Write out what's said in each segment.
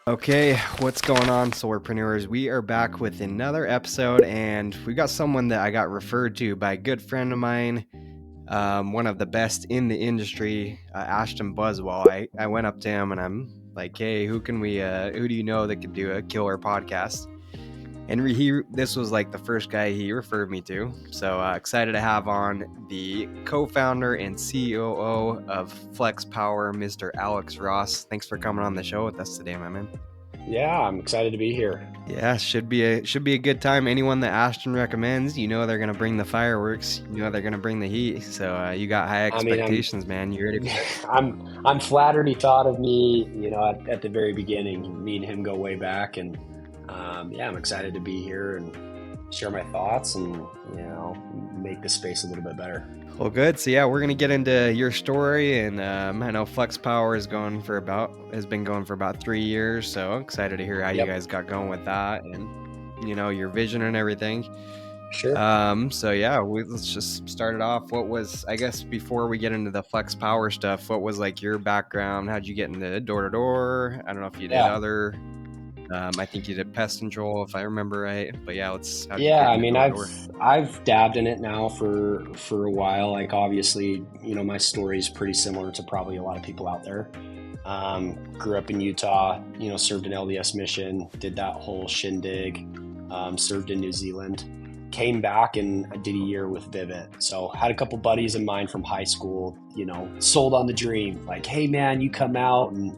Okay, what's going on, solarpreneurs? We are back with another episode, and we got someone that I got referred to by a good friend of mine, one of the best in the industry, Ashton Buswell. I went up to him and I'm like, "Hey, who do you know that could do a killer podcast?" And this was like the first guy he referred me to. So excited to have on the co-founder and COO of Flex Power, Mr. Alex Ross. Thanks for coming on the show with us today, my man. Yeah, I'm excited to be here. Yeah, should be a good time. Anyone that Ashton recommends, they're gonna bring the fireworks. They're gonna bring the heat. So you got high expectations, man. You ready? I'm flattered he thought of me. At the very beginning, me and him go way back, and I'm excited to be here and share my thoughts and make the space a little bit better. Well, good. So yeah, we're gonna get into your story, and I know Flex Power has been going for about 3 years. So I'm excited to hear how you guys got going with that, and your vision and everything. Sure. So yeah, let's just start it off. What was, I guess, before we get into the Flex Power stuff, what was like your background? How'd you get into door to door? I don't know if you did other. I think you did pest control, if I remember right. But yeah, I've dabbed in it now for a while. Like, obviously, my story is pretty similar to probably a lot of people out there. Grew up in Utah, served an LDS mission, did that whole shindig, served in New Zealand, came back and I did a year with Vivint. So had a couple buddies of mine from high school, sold on the dream. Like, hey man, you come out and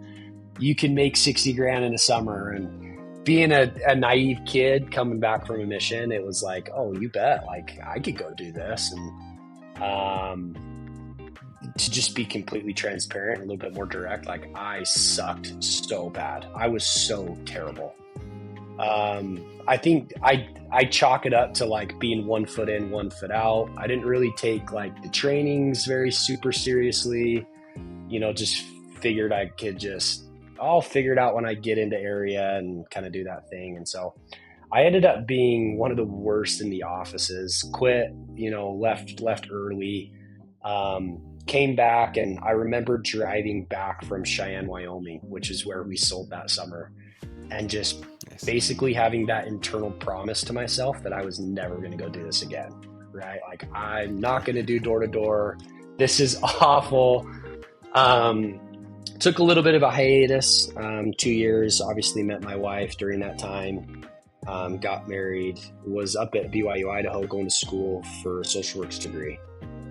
you can make 60 grand in a summer. And being a naive kid coming back from a mission, it was like, oh, you bet, like I could go do this. And to just be completely transparent, a little bit more direct, like I sucked so bad. I was so terrible. I think I chalk it up to like being 1 foot in, 1 foot out. I didn't really take like the trainings very super seriously, just figured I could I'll figure it out when I get into area and kind of do that thing. And so I ended up being one of the worst in the offices, quit, left early, came back. And I remember driving back from Cheyenne, Wyoming, which is where we sold that summer, and just basically having that internal promise to myself that I was never going to go do this again. Right. Like, I'm not going to do door to door. This is awful. Took a little bit of a hiatus, 2 years, obviously met my wife during that time, got married, was up at BYU, Idaho, going to school for a social works degree.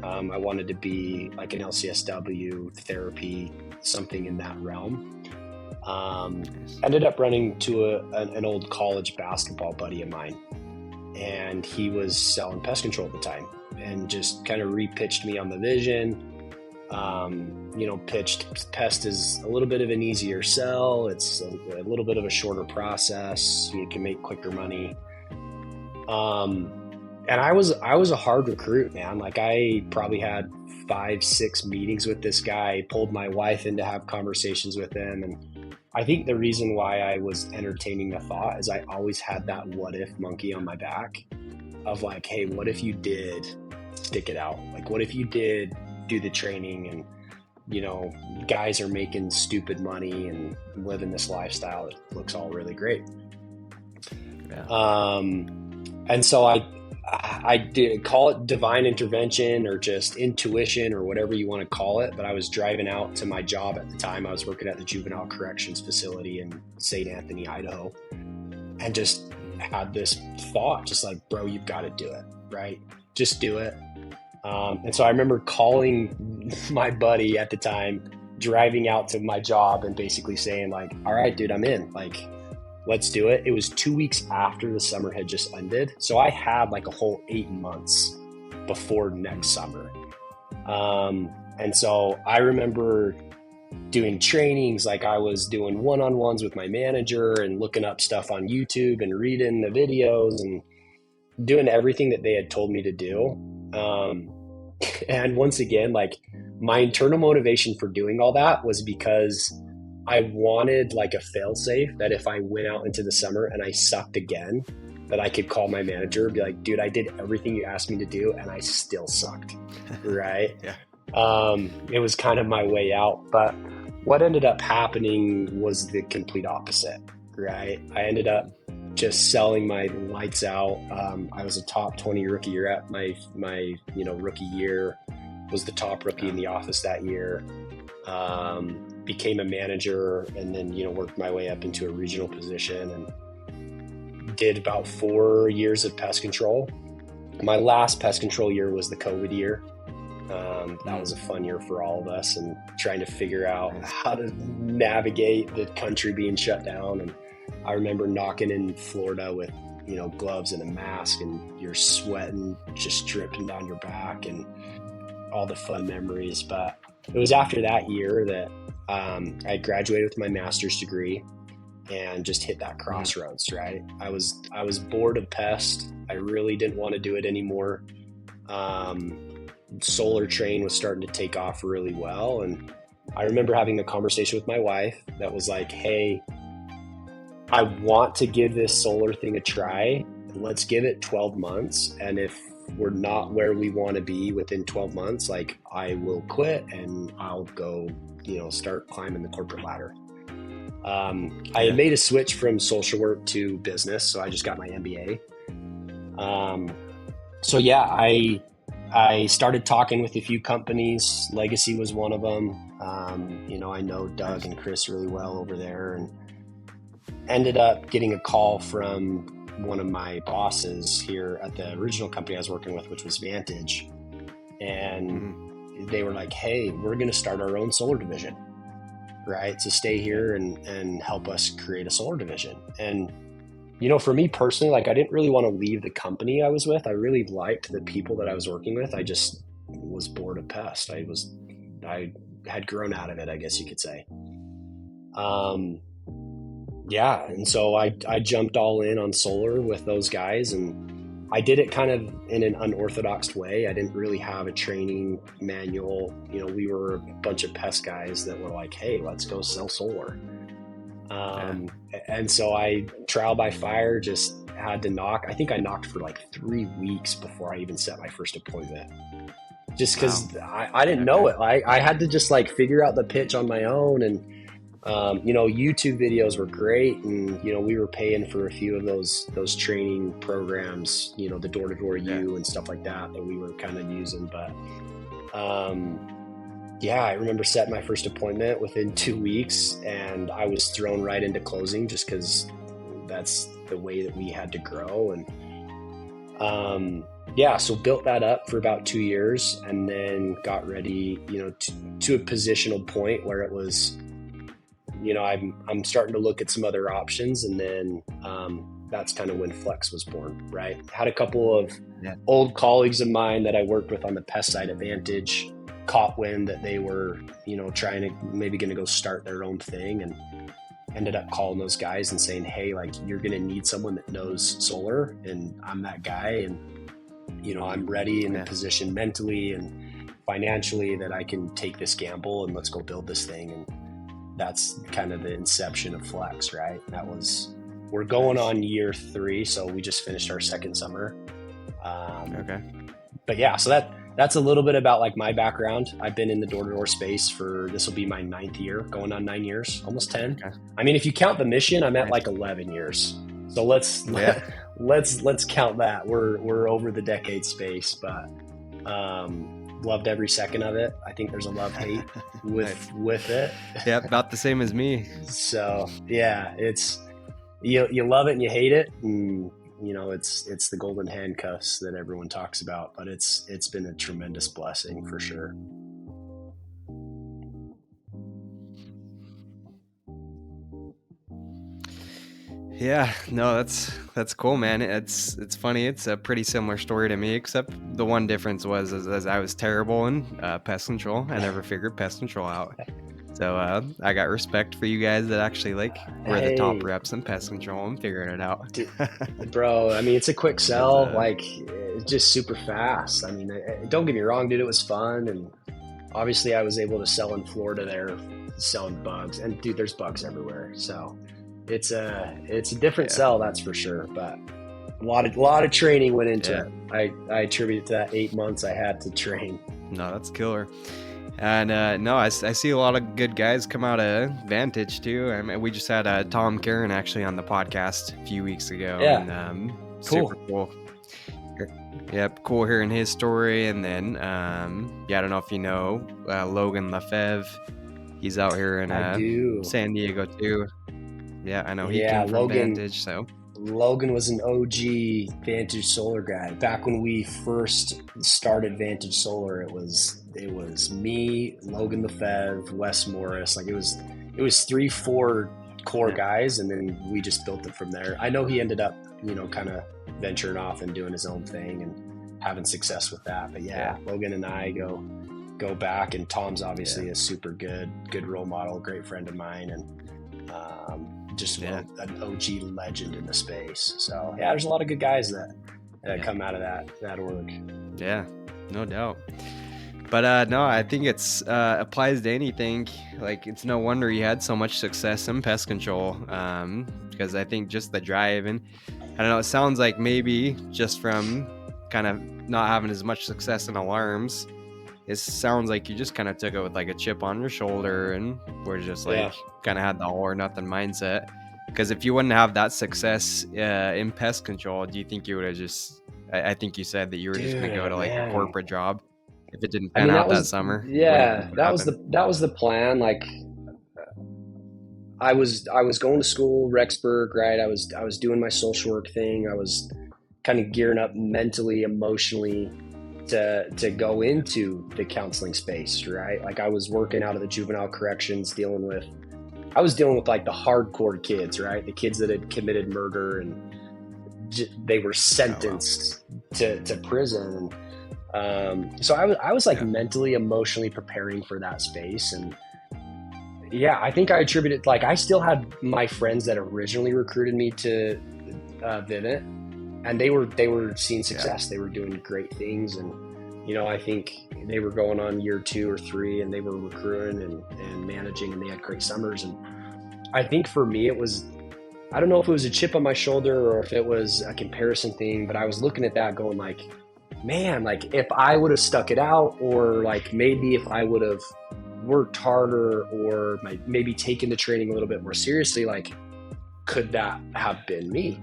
I wanted to be like an LCSW, therapy, something in that realm. Ended up running to an old college basketball buddy of mine, and he was selling pest control at the time and just kind of repitched me on the vision. Pitched pest is a little bit of an easier sell. It's a little bit of a shorter process. You can make quicker money. And I was a hard recruit, man. Like, I probably had 5-6 meetings with this guy, pulled my wife in to have conversations with him. And I think the reason why I was entertaining the thought is I always had that what if monkey on my back of like, hey, what if you did stick it out? Like, what if you did do the training and guys are making stupid money and living this lifestyle that looks all really great. And so I did call it divine intervention or just intuition or whatever you want to call it, but I was driving out to my job at the time. I was working at the juvenile corrections facility in St. Anthony, Idaho, and just had this thought, just like, bro, you've got to do it, right? Just do it. And so I remember calling my buddy at the time, driving out to my job and basically saying like, all right, dude, I'm in, like, let's do it. It was 2 weeks after the summer had just ended. So I had like a whole 8 months before next summer. And so I remember doing trainings, like I was doing one-on-ones with my manager and looking up stuff on YouTube and reading the videos and doing everything that they had told me to do. And once again, like, my internal motivation for doing all that was because I wanted like a fail-safe that if I went out into the summer and I sucked again, that I could call my manager and be like, dude, I did everything you asked me to do and I still sucked. Right. Yeah. It was kind of my way out, but what ended up happening was the complete opposite, right? I ended up just selling my lights out. I was a top 20 rookie year at my rookie year, was the top rookie in the office that year. Became a manager, and then, worked my way up into a regional position, and did about 4 years of pest control. My last pest control year was the COVID year. That was a fun year for all of us, and trying to figure out how to navigate the country being shut down. And I remember knocking in Florida with, gloves and a mask, and you're sweating, just dripping down your back, and all the fun memories. But it was after that year that I graduated with my master's degree and just hit that crossroads, right? I was bored of pest. I really didn't want to do it anymore. Solar train was starting to take off really well. And I remember having a conversation with my wife that was like, hey, I want to give this solar thing a try. Let's give it 12 months. And if we're not where we want to be within 12 months, like, I will quit and I'll go, start climbing the corporate ladder. I had made a switch from social work to business, so I just got my MBA. I started talking with a few companies. Legacy was one of them. I know Doug and Chris really well over there, and ended up getting a call from one of my bosses here at the original company I was working with, which was Vantage. And they were like, hey, we're going to start our own solar division, right? So stay here and help us create a solar division. And, for me personally, like, I didn't really want to leave the company I was with. I really liked the people that I was working with. I just was bored of pest. I had grown out of it, I guess you could say. And so I jumped all in on solar with those guys, and I did it kind of in an unorthodox way. I didn't really have a training manual. We were a bunch of pest guys that were like, hey, let's go sell solar. And so I, trial by fire, just had to knock. I think I knocked for like 3 weeks before I even set my first appointment, just because I didn't know it. I had to just like figure out the pitch on my own. And YouTube videos were great, and we were paying for a few of those training programs, the door-to-door and stuff like that we were kind of using. But I remember setting my first appointment within 2 weeks, and I was thrown right into closing just because that's the way that we had to grow. And so built that up for about 2 years, and then got ready, to a positional point where it was, I'm starting to look at some other options. And then that's kind of when Flex was born, right? Had a couple of old colleagues of mine that I worked with on the pest side at Vantage caught wind that they were, trying to maybe going to go start their own thing, and ended up calling those guys and saying, hey, like, you're going to need someone that knows solar, and I'm that guy. And, I'm ready in the position mentally and financially that I can take this gamble, and let's go build this thing. And that's kind of the inception of Flex, right? We're going on year 3. So we just finished our second summer. But so that's a little bit about like my background. I've been in the door-to-door space this will be my 9th year, going on 9 years, almost 10. I mean, if you count the mission, I'm at like 11 years. So let's count that. We're over the decade space, but loved every second of it. I think there's a love-hate with it. Yeah, about the same as me. So it's you love it and you hate it, and it's the golden handcuffs that everyone talks about, but it's been a tremendous blessing for sure. Yeah, no, that's cool, man. It's funny. It's a pretty similar story to me, except the one difference was as I was terrible in pest control. I never figured pest control out. So I got respect for you guys that actually were the top reps in pest control and figuring it out. Bro, I mean, it's a quick sell. It's just super fast. I mean, don't get me wrong, dude. It was fun, and obviously I was able to sell in Florida there, selling bugs. And dude, there's bugs everywhere. So it's a different sell, that's for sure. But a lot of training went into it. I attribute it to that 8 months I had to train. No, that's killer. And no, I see a lot of good guys come out of Vantage too. I mean, we just had Tom Karen actually on the podcast a few weeks ago, Yeah, and super cool. cool. Yep, cool hearing his story. And then, yeah, I don't know if you know Logan Lefebvre. He's out here in I do. San Diego too. Yeah, I know he Yeah, came from Vantage, so. Logan was an OG Vantage Solar guy. Back when we first started Vantage Solar, it was me, Logan Lefebvre, Wes Morris. Like it was 3-4 core guys, and then we just built it from there. I know he ended up, kind of venturing off and doing his own thing and having success with that. But yeah. Logan and I go back, and Tom's obviously a super good role model, great friend of mine, and just an OG legend in the space. So yeah, there's a lot of good guys that come out of that org. Yeah, no doubt. But no, I think it's applies to anything. Like it's no wonder you had so much success in pest control, because I think just the drive, and I don't know, it sounds like maybe just from kind of not having as much success in alarms, it sounds like you just kind of took it with like a chip on your shoulder and were just like kind of had the all or nothing mindset. Because if you wouldn't have that success in pest control, do you think you would have just, I think you said that you were just going to go to like a corporate job if it didn't pan out that summer? Yeah, that was the plan. Like I was going to school, Rexburg, right? I was doing my social work thing. I was kind of gearing up mentally, emotionally to go into the counseling space, right? Like I was working out of the juvenile corrections, dealing with like the hardcore kids, right? The kids that had committed murder and they were sentenced to prison. So I was like mentally, emotionally preparing for that space. And yeah, I think I attributed, like I still had my friends that originally recruited me to Vivint, and they were seeing success. They were doing great things. And, I think they were going on year 2 or 3 and they were recruiting and managing, and they had great summers. And I think for me, it was, I don't know if it was a chip on my shoulder or if it was a comparison thing, but I was looking at that going like, man, like if I would have stuck it out, or like maybe if I would have worked harder, or maybe taken the training a little bit more seriously, like could that have been me?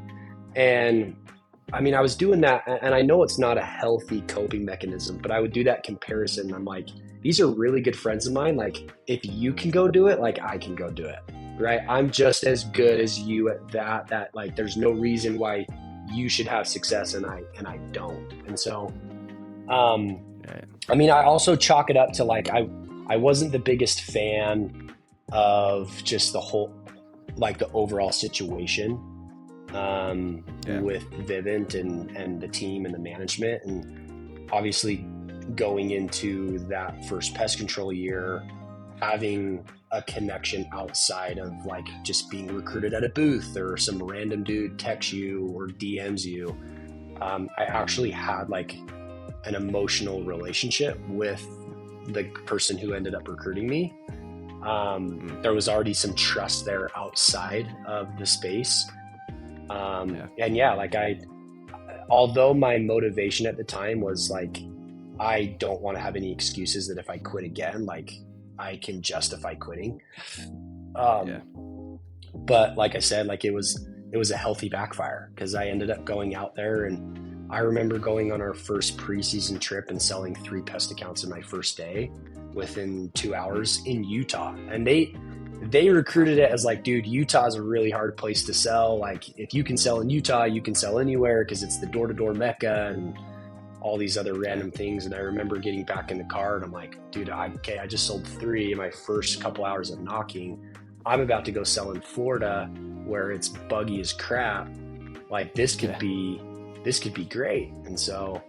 And I mean, I was doing that, and I know it's not a healthy coping mechanism, but I would do that comparison. I'm like, these are really good friends of mine. Like if you can go do it, like I can go do it, right? I'm just as good as you at that like there's no reason why you should have success and I don't. And so I mean, I also chalk it up to like I wasn't the biggest fan of just the whole, like the overall situation with Vivint and the team and the management. And obviously going into that first pest control year, having a connection outside of like just being recruited at a booth, or some random dude texts you or DMs you. I actually had like an emotional relationship with the person who ended up recruiting me. There was already some trust there outside of the space. And like although my motivation at the time was like, I don't want to have any excuses that if I quit again, like I can justify quitting. But like I said, like it was a healthy backfire, because I ended up going out there, and I remember going on our first preseason trip and selling 3 pest accounts in my first day within 2 hours in Utah. And they recruited it as like, dude, Utah is a really hard place to sell. Like if you can sell in Utah, you can sell anywhere, because it's the door-to-door mecca and all these other random things. And I remember getting back in the car and I'm like, dude, I just sold 3 in my first couple hours of knocking. I'm about to go sell in Florida where it's buggy as crap. Like this could be great. And so,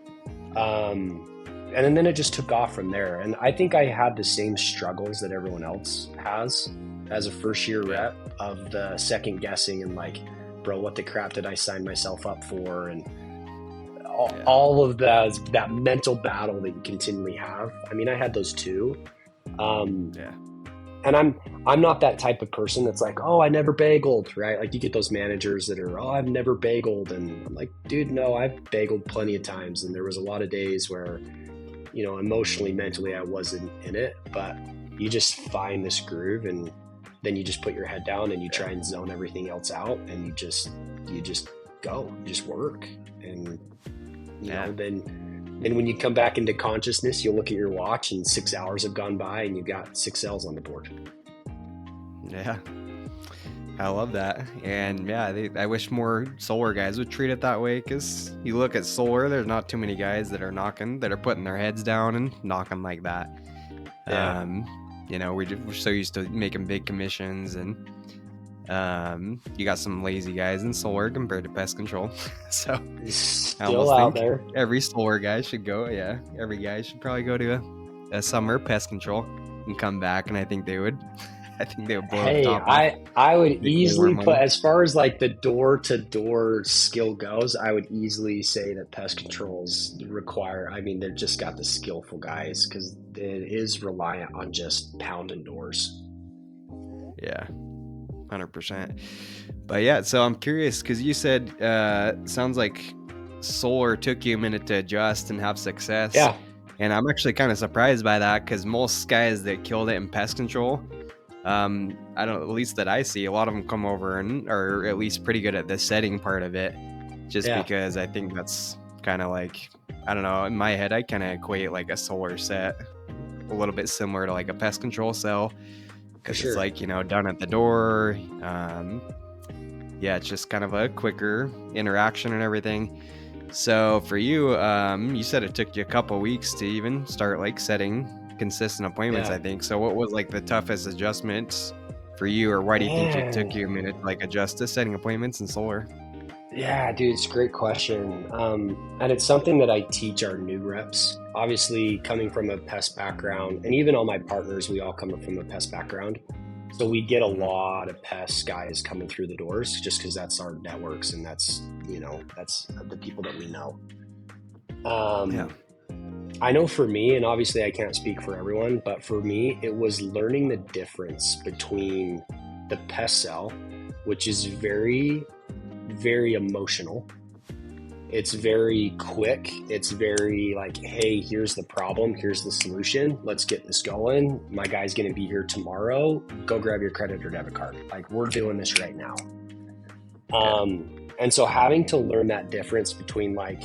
and then it just took off from there. And I think I had the same struggles that everyone else has as a first year rep, of the second guessing and like, bro, what the crap did I sign myself up for? And all of that mental battle that you continually have. I mean, I had those too. And I'm not that type of person that's like, oh, I never bageled, right? Like you get those managers that are, oh, I've never bageled. And I'm like, dude, no, I've bageled plenty of times. And there was a lot of days where, emotionally, mentally, I wasn't in it, but you just find this groove, and then you just put your head down and you try and zone everything else out, and you just go, you just work. And, then when you come back into consciousness, you'll look at your watch and 6 hours have gone by and you got 6 sales on the board. Yeah. I love that. And I wish more solar guys would treat it that way, because you look at solar, there's not too many guys that are putting their heads down and knocking like that. Yeah. We're so used to making big commissions, and you got some lazy guys in solar compared to pest control. So Still out there. Every solar guy should go. Yeah, every guy should probably go to a summer pest control and come back, and I think they would blow the top off. I would easily put, as far as like the door-to-door skill goes, I would easily say that pest controls require, they've just got the skillful guys, because it is reliant on just pounding doors. Yeah, 100%. But so I'm curious, because you said sounds like solar took you a minute to adjust and have success. Yeah. And I'm actually kind of surprised by that, because most guys that killed it in pest control, at least that I see, a lot of them come over and are at least pretty good at the setting part of it, just because I think that's kind of like, I don't know, in my head, I kind of equate like a solar set a little bit similar to like a pest control cell, because it's like, done at the door. It's just kind of a quicker interaction and everything. So for you, you said it took you a couple weeks to even start like setting consistent appointments, I think. So what was like the toughest adjustment for you, or why do you think it took you a minute to like adjust to setting appointments in solar? Yeah, dude, it's a great question. And it's something that I teach our new reps. Obviously, coming from a pest background, and even all my partners, we all come from a pest background. So we get a lot of pest guys coming through the doors, just because that's our networks, and that's the people that we know. I know for me, and obviously I can't speak for everyone, but for me, it was learning the difference between the pest cell, which is very, very emotional. It's very quick. It's very like, hey, here's the problem. Here's the solution. Let's get this going. My guy's going to be here tomorrow. Go grab your credit or debit card. Like, we're doing this right now. And so having to learn that difference between like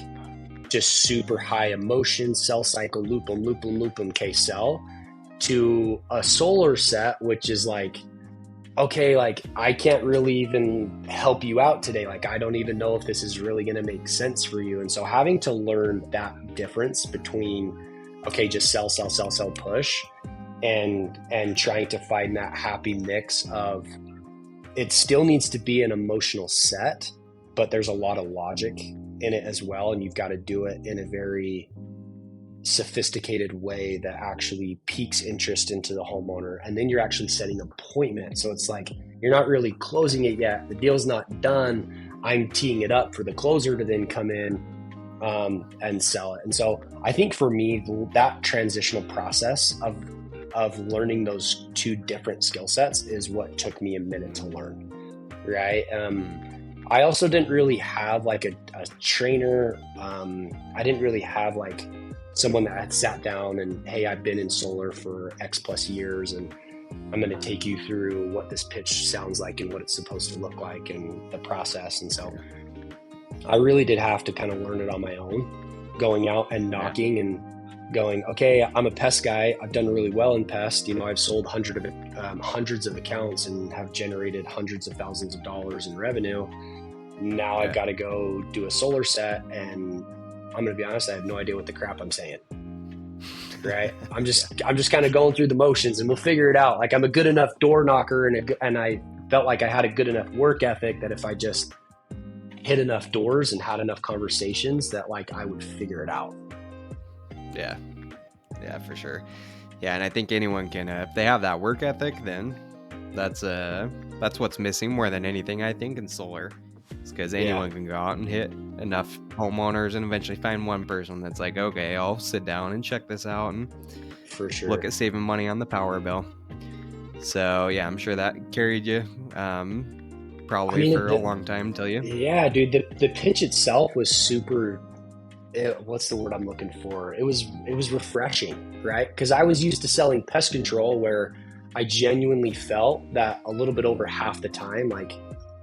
just super high emotion, cell cycle, loop 'em, K cell, to a solar set, which is like, okay, like I can't really even help you out today. Like, I don't even know if this is really going to make sense for you. And so having to learn that difference between, okay, just sell, push, and trying to find that happy mix of, it still needs to be an emotional set, but there's a lot of logic in it as well. And you've got to do it in a very sophisticated way that actually piques interest into the homeowner. And then you're actually setting an appointment. So it's like, you're not really closing it yet. The deal's not done. I'm teeing it up for the closer to then come in and sell it. And so I think for me, that transitional process of learning those two different skill sets is what took me a minute to learn. Right. I also didn't really have like a trainer. I didn't really have like someone that had sat down and, hey, I've been in solar for X plus years, and I'm going to take you through what this pitch sounds like and what it's supposed to look like and the process. And so I really did have to kind of learn it on my own, going out and knocking and going, okay, I'm a pest guy. I've done really well in pest. I've sold hundreds of accounts and have generated hundreds of thousands of dollars in revenue. Now I've got to go do a solar set, and I'm going to be honest, I have no idea what the crap I'm saying. Right. I'm just kind of going through the motions, and we'll figure it out. Like, I'm a good enough door knocker, and I felt like I had a good enough work ethic that if I just hit enough doors and had enough conversations, that like I would figure it out. Yeah, for sure. Yeah. And I think anyone can, if they have that work ethic, then that's what's missing more than anything, I think, in solar. It's because anyone can go out and hit enough homeowners and eventually find one person that's like, okay, I'll sit down and check this out and for sure look at saving money on the power bill. So yeah, I'm sure that carried you probably for a long time until you. Yeah, dude, the pitch itself was super what's the word I'm looking for? It was refreshing, right? Because I was used to selling pest control where I genuinely felt that a little bit over half the time, like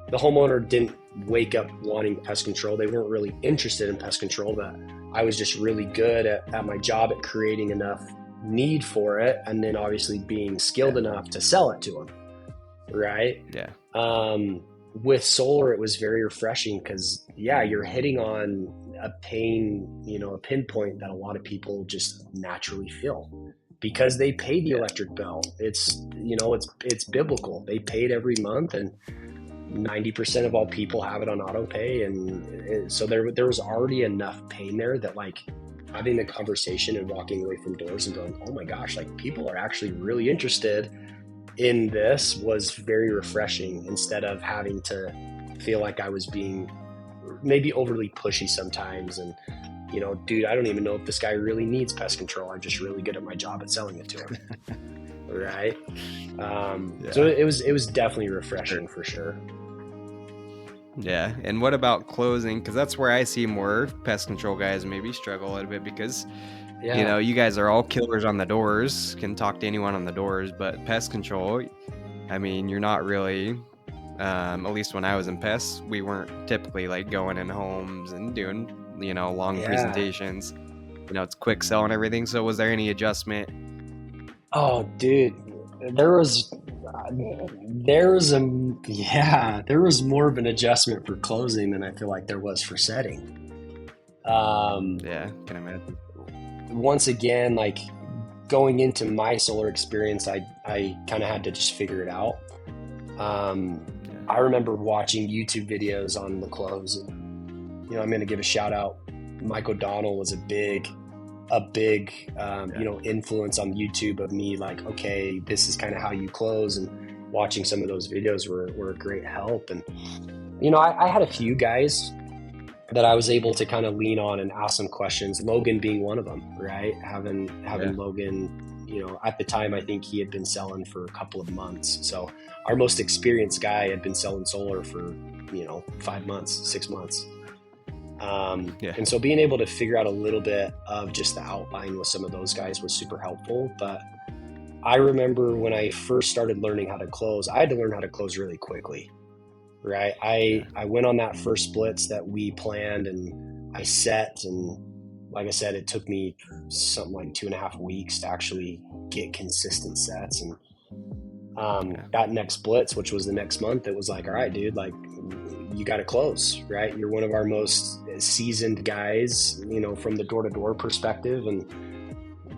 the homeowner didn't wake up wanting pest control. They weren't really interested in pest control, but I was just really good at my job at creating enough need for it, and then obviously being skilled enough to sell it to them, right? Yeah. With solar, it was very refreshing because, yeah, you're hitting on a pain, a pinpoint that a lot of people just naturally feel because they pay the electric bill. It's biblical. They pay it every month, and 90% of all people have it on auto pay. And so there was already enough pain there that, like, having the conversation and walking away from doors and going, oh my gosh, like, people are actually really interested in this was very refreshing, instead of having to feel like I was being maybe overly pushy sometimes. And, dude, I don't even know if this guy really needs pest control. I'm just really good at my job at selling it to him. Right. So it was definitely refreshing for sure. Yeah. And what about closing? Because that's where I see more pest control guys maybe struggle a little bit because, you guys are all killers on the doors, can talk to anyone on the doors, but pest control, I mean, you're not really, at least when I was in pests, we weren't typically like going in homes and doing, long presentations. It's quick sell and everything. So was there any adjustment? Oh, dude, there was more of an adjustment for closing than I feel like there was for setting. Yeah, can imagine. Once again, like, going into my solar experience, I kind of had to just figure it out. I remember watching YouTube videos on the close, and I'm going to give a shout out. Mike O'Donnell was a big influence on YouTube of me, like, okay, this is kind of how you close, and watching some of those videos were a great help. And I had a few guys that I was able to kind of lean on and ask some questions, Logan being one of them, right? Having Logan, at the time, I think he had been selling for a couple of months. So our most experienced guy had been selling solar for 5 months, 6 months. And so being able to figure out a little bit of just the outline with some of those guys was super helpful. But I remember when I first started learning how to close, I had to learn how to close really quickly, right? I went on that first splits that we planned, and I set, and like I said, it took me something like 2.5 weeks to actually get consistent sets. And that next blitz, which was the next month, it was like, all right, dude, like, you got to close, right? You're one of our most seasoned guys, from the door-to-door perspective, and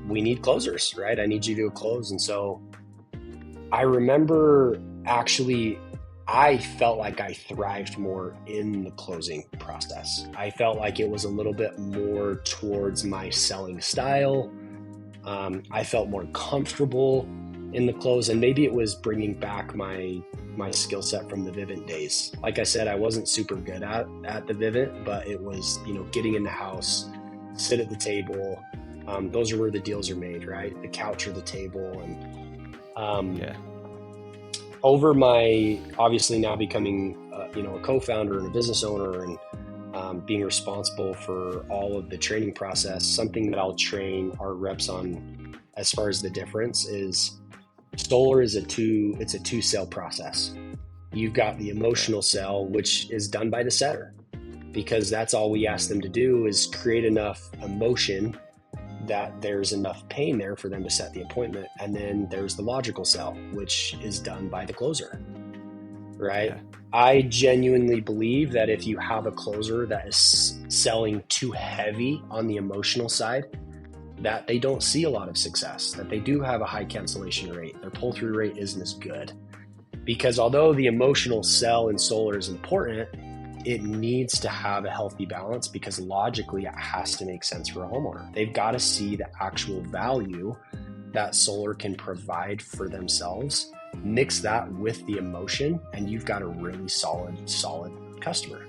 we need closers, right? I need you to close. And so I remember actually, I felt like I thrived more in the closing process. I felt like it was a little bit more towards my selling style. I felt more comfortable in the close, and maybe it was bringing back my skill set from the Vivint days. Like I said, I wasn't super good at the Vivint, but it was, getting in the house, sit at the table. Those are where the deals are made, right? The couch or the table. And over my, obviously now becoming, a co-founder and a business owner, and being responsible for all of the training process, something that I'll train our reps on as far as the difference is, solar is a two sale process. You've got the emotional sell, which is done by the setter, because that's all we ask them to do is create enough emotion that there's enough pain there for them to set the appointment. And then there's the logical sell, which is done by the closer, right? I genuinely believe that if you have a closer that is selling too heavy on the emotional side, that they don't see a lot of success, that they do have a high cancellation rate. Their pull-through rate isn't as good. Because although the emotional sell in solar is important, it needs to have a healthy balance, because logically it has to make sense for a homeowner. They've got to see the actual value that solar can provide for themselves. Mix that with the emotion, and you've got a really solid customer.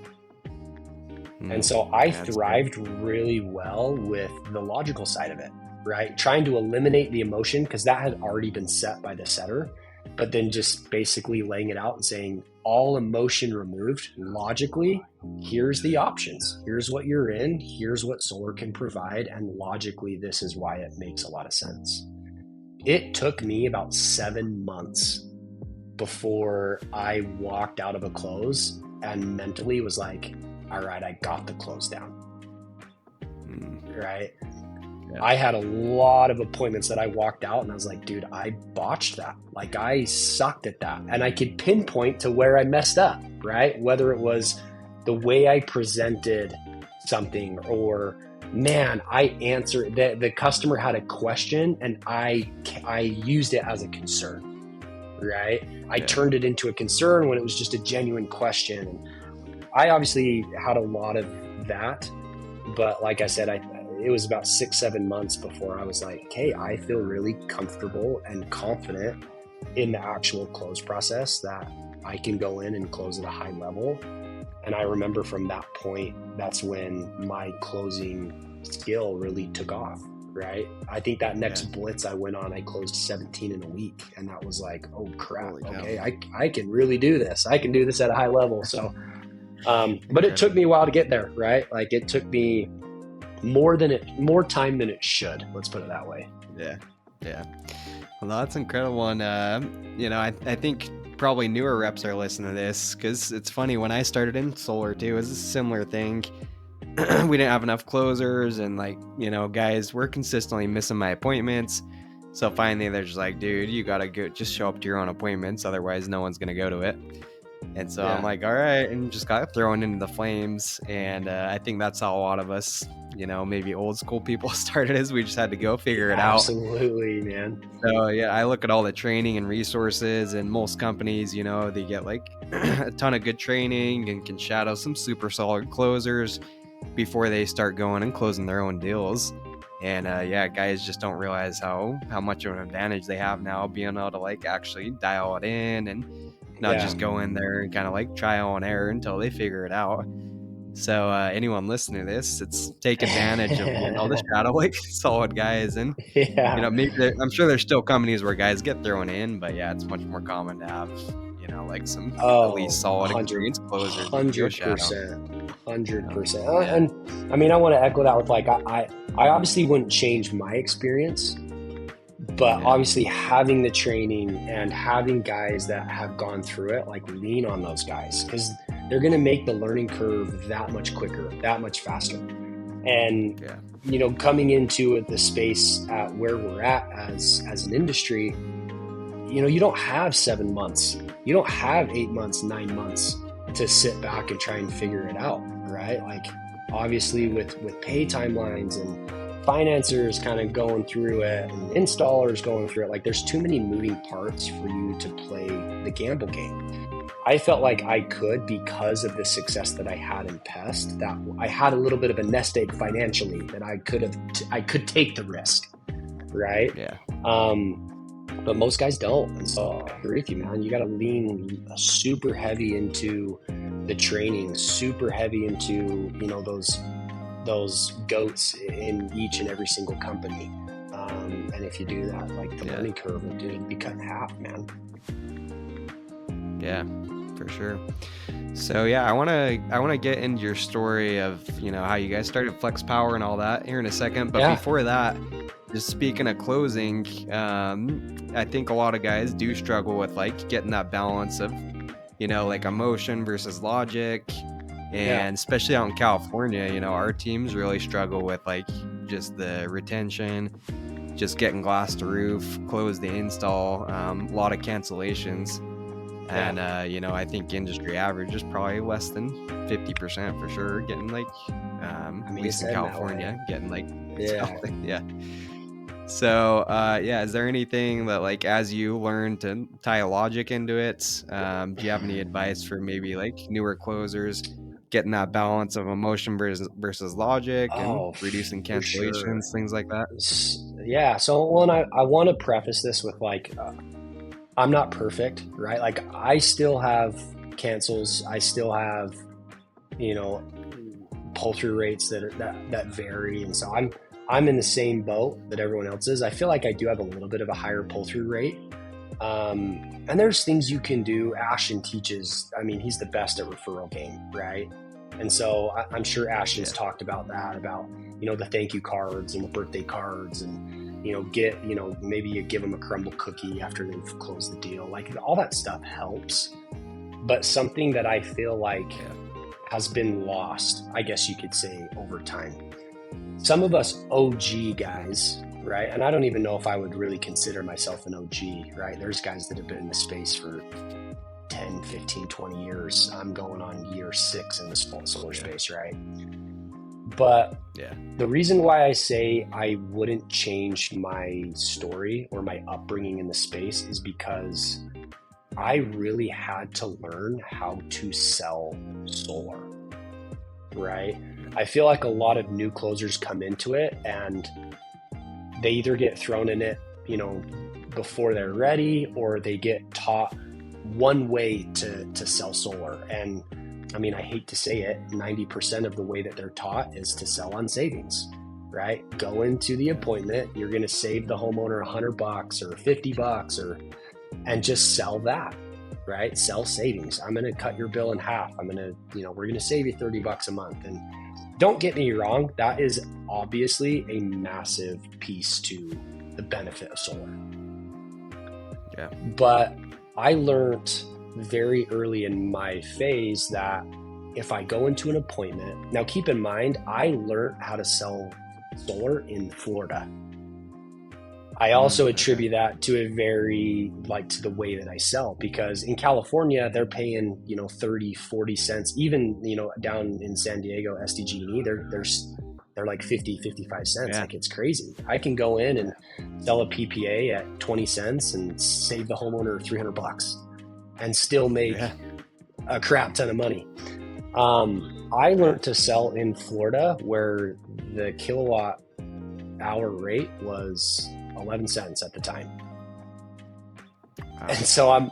And so I thrived really well with the logical side of it, right? Trying to eliminate the emotion, because that had already been set by the setter. but then just basically laying it out and saying, all emotion removed, logically, here's the options. Here's what you're in. Here's what solar can provide. And logically, this is why it makes a lot of sense. It took me about 7 months before I walked out of a close and mentally was like, all right, I got the close down. Right? Yeah. I had a lot of appointments that I walked out and I was like, dude, I botched that. Like, I sucked at that. And I could pinpoint to where I messed up, right? Whether it was the way I presented something, or man, I answered the customer had a question and I used it as a concern, right? I turned it into a concern when it was just a genuine question. And I obviously had a lot of that, but like I said, it was about 6-7 months before I was like, hey, I feel really comfortable and confident in the actual close process that I can go in and close at a high level. And I remember from that point, that's when my closing skill really took off, right? I think that next blitz I went on, I closed 17 in a week. And that was like, oh crap, okay, I can really do this. I can do this at a high level. So, but it took me a while to get there, right? Like, it took me more time than it should. Let's put it that way. Yeah. Well, that's incredible. And, I think probably newer reps are listening to this, because it's funny, when I started in solar too, it was a similar thing. We didn't have enough closers, and guys were consistently missing my appointments. So finally they're just like, dude, you got to go, just show up to your own appointments. Otherwise no one's going to go to it. And so I'm like, all right, and just got thrown into the flames. And I think that's how a lot of us, maybe old school people started, is we just had to go figure it out. Absolutely, man. So I look at all the training and resources, and most companies, they get like a ton of good training and can shadow some super solid closers before they start going and closing their own deals. And guys just don't realize how much of an advantage they have now, being able to like actually dial it in and not just go in there and kind of like trial and error until they figure it out. So anyone listening to this, it's take advantage of the shadow like solid guys. And maybe I'm sure there's still companies where guys get thrown in, but it's much more common to have like some at least solid experienced closers. 100%. And I mean, I want to echo that with like, I obviously wouldn't change my experience, but obviously having the training and having guys that have gone through it, like, lean on those guys, because they're going to make the learning curve that much quicker, that much faster. And, coming into the space at where we're at as an industry, you don't have 7 months. You don't have 8 months, 9 months to sit back and try and figure it out, right? Like, obviously with pay timelines and financiers kind of going through it and installers going through it, like, there's too many moving parts for you to play the gamble game. I felt like I could, because of the success that I had in pest, that I had a little bit of a nest egg financially, that I could take the risk, right? Yeah. But most guys don't. And so I agree with you, man. You got to lean super heavy into the training, super heavy into, those goats in each and every single company. And if you do that, like, the learning curve will be cut in half, man. Yeah, for sure. So I want to get into your story of, how you guys started Flex Power and all that here in a second. But before that, just speaking of closing, I think a lot of guys do struggle with like getting that balance of, like emotion versus logic. And especially out in California, our teams really struggle with like just the retention, just getting glass to roof, close the install, a lot of cancellations. And, I think industry average is probably less than 50% for sure, getting like, at least in California, getting like, So, is there anything that, like, as you learn to tie logic into it, do you have any advice for maybe like newer closers getting that balance of emotion versus logic and reducing cancellations, things like that? Yeah. So, and I want to preface this with like, I'm not perfect, right? Like, I still have cancels. I still have, pull-through rates that vary. And so I'm in the same boat that everyone else is. I feel like I do have a little bit of a higher pull-through rate, And there's things you can do. Ashton teaches, I mean, he's the best at referral game, right? And so I'm sure Ashton's talked about that, about, the thank you cards and the birthday cards, and, maybe you give them a crumble cookie after they've closed the deal. Like, all that stuff helps. But something that I feel like has been lost, I guess you could say, over time. Some of us OG guys, right? And I don't even know if I would really consider myself an OG, right? There's guys that have been in the space for 10, 15, 20 years. I'm going on year 6 in the solar space, right? But the reason why I say I wouldn't change my story or my upbringing in the space is because I really had to learn how to sell solar, right? I feel like a lot of new closers come into it and they either get thrown in it, before they're ready, or they get taught one way to sell solar. And I mean, I hate to say it, 90% of the way that they're taught is to sell on savings, right? Go into the appointment, you're going to save the homeowner $100 or $50 and just sell that, right? Sell savings. I'm going to cut your bill in half. I'm going to, we're going to save you $30 a month. And don't get me wrong, that is obviously a massive piece to the benefit of solar. Yeah. But I learned very early in my phase that if I go into an appointment, now keep in mind, I learned how to sell solar in Florida. I also attribute that to to the way that I sell, because in California, they're paying, 30, 40 cents, even, down in San Diego, SDG&E, they're like 50, 55 cents. Yeah. Like, it's crazy. I can go in and sell a PPA at 20 cents and save the homeowner $300 and still make a crap ton of money. I learned to sell in Florida, where the kilowatt hour rate was 11 cents at the time. And so I'm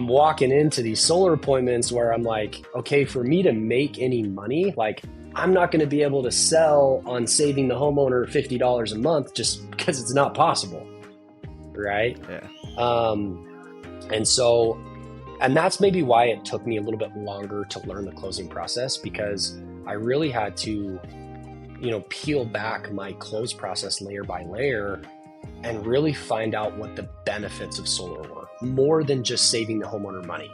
walking into these solar appointments where I'm like, okay, for me to make any money, like, I'm not going to be able to sell on saving the homeowner $50 a month just because it's not possible, right? Yeah. And that's maybe why it took me a little bit longer to learn the closing process, because I really had to, peel back my close process layer by layer and really find out what the benefits of solar were, more than just saving the homeowner money.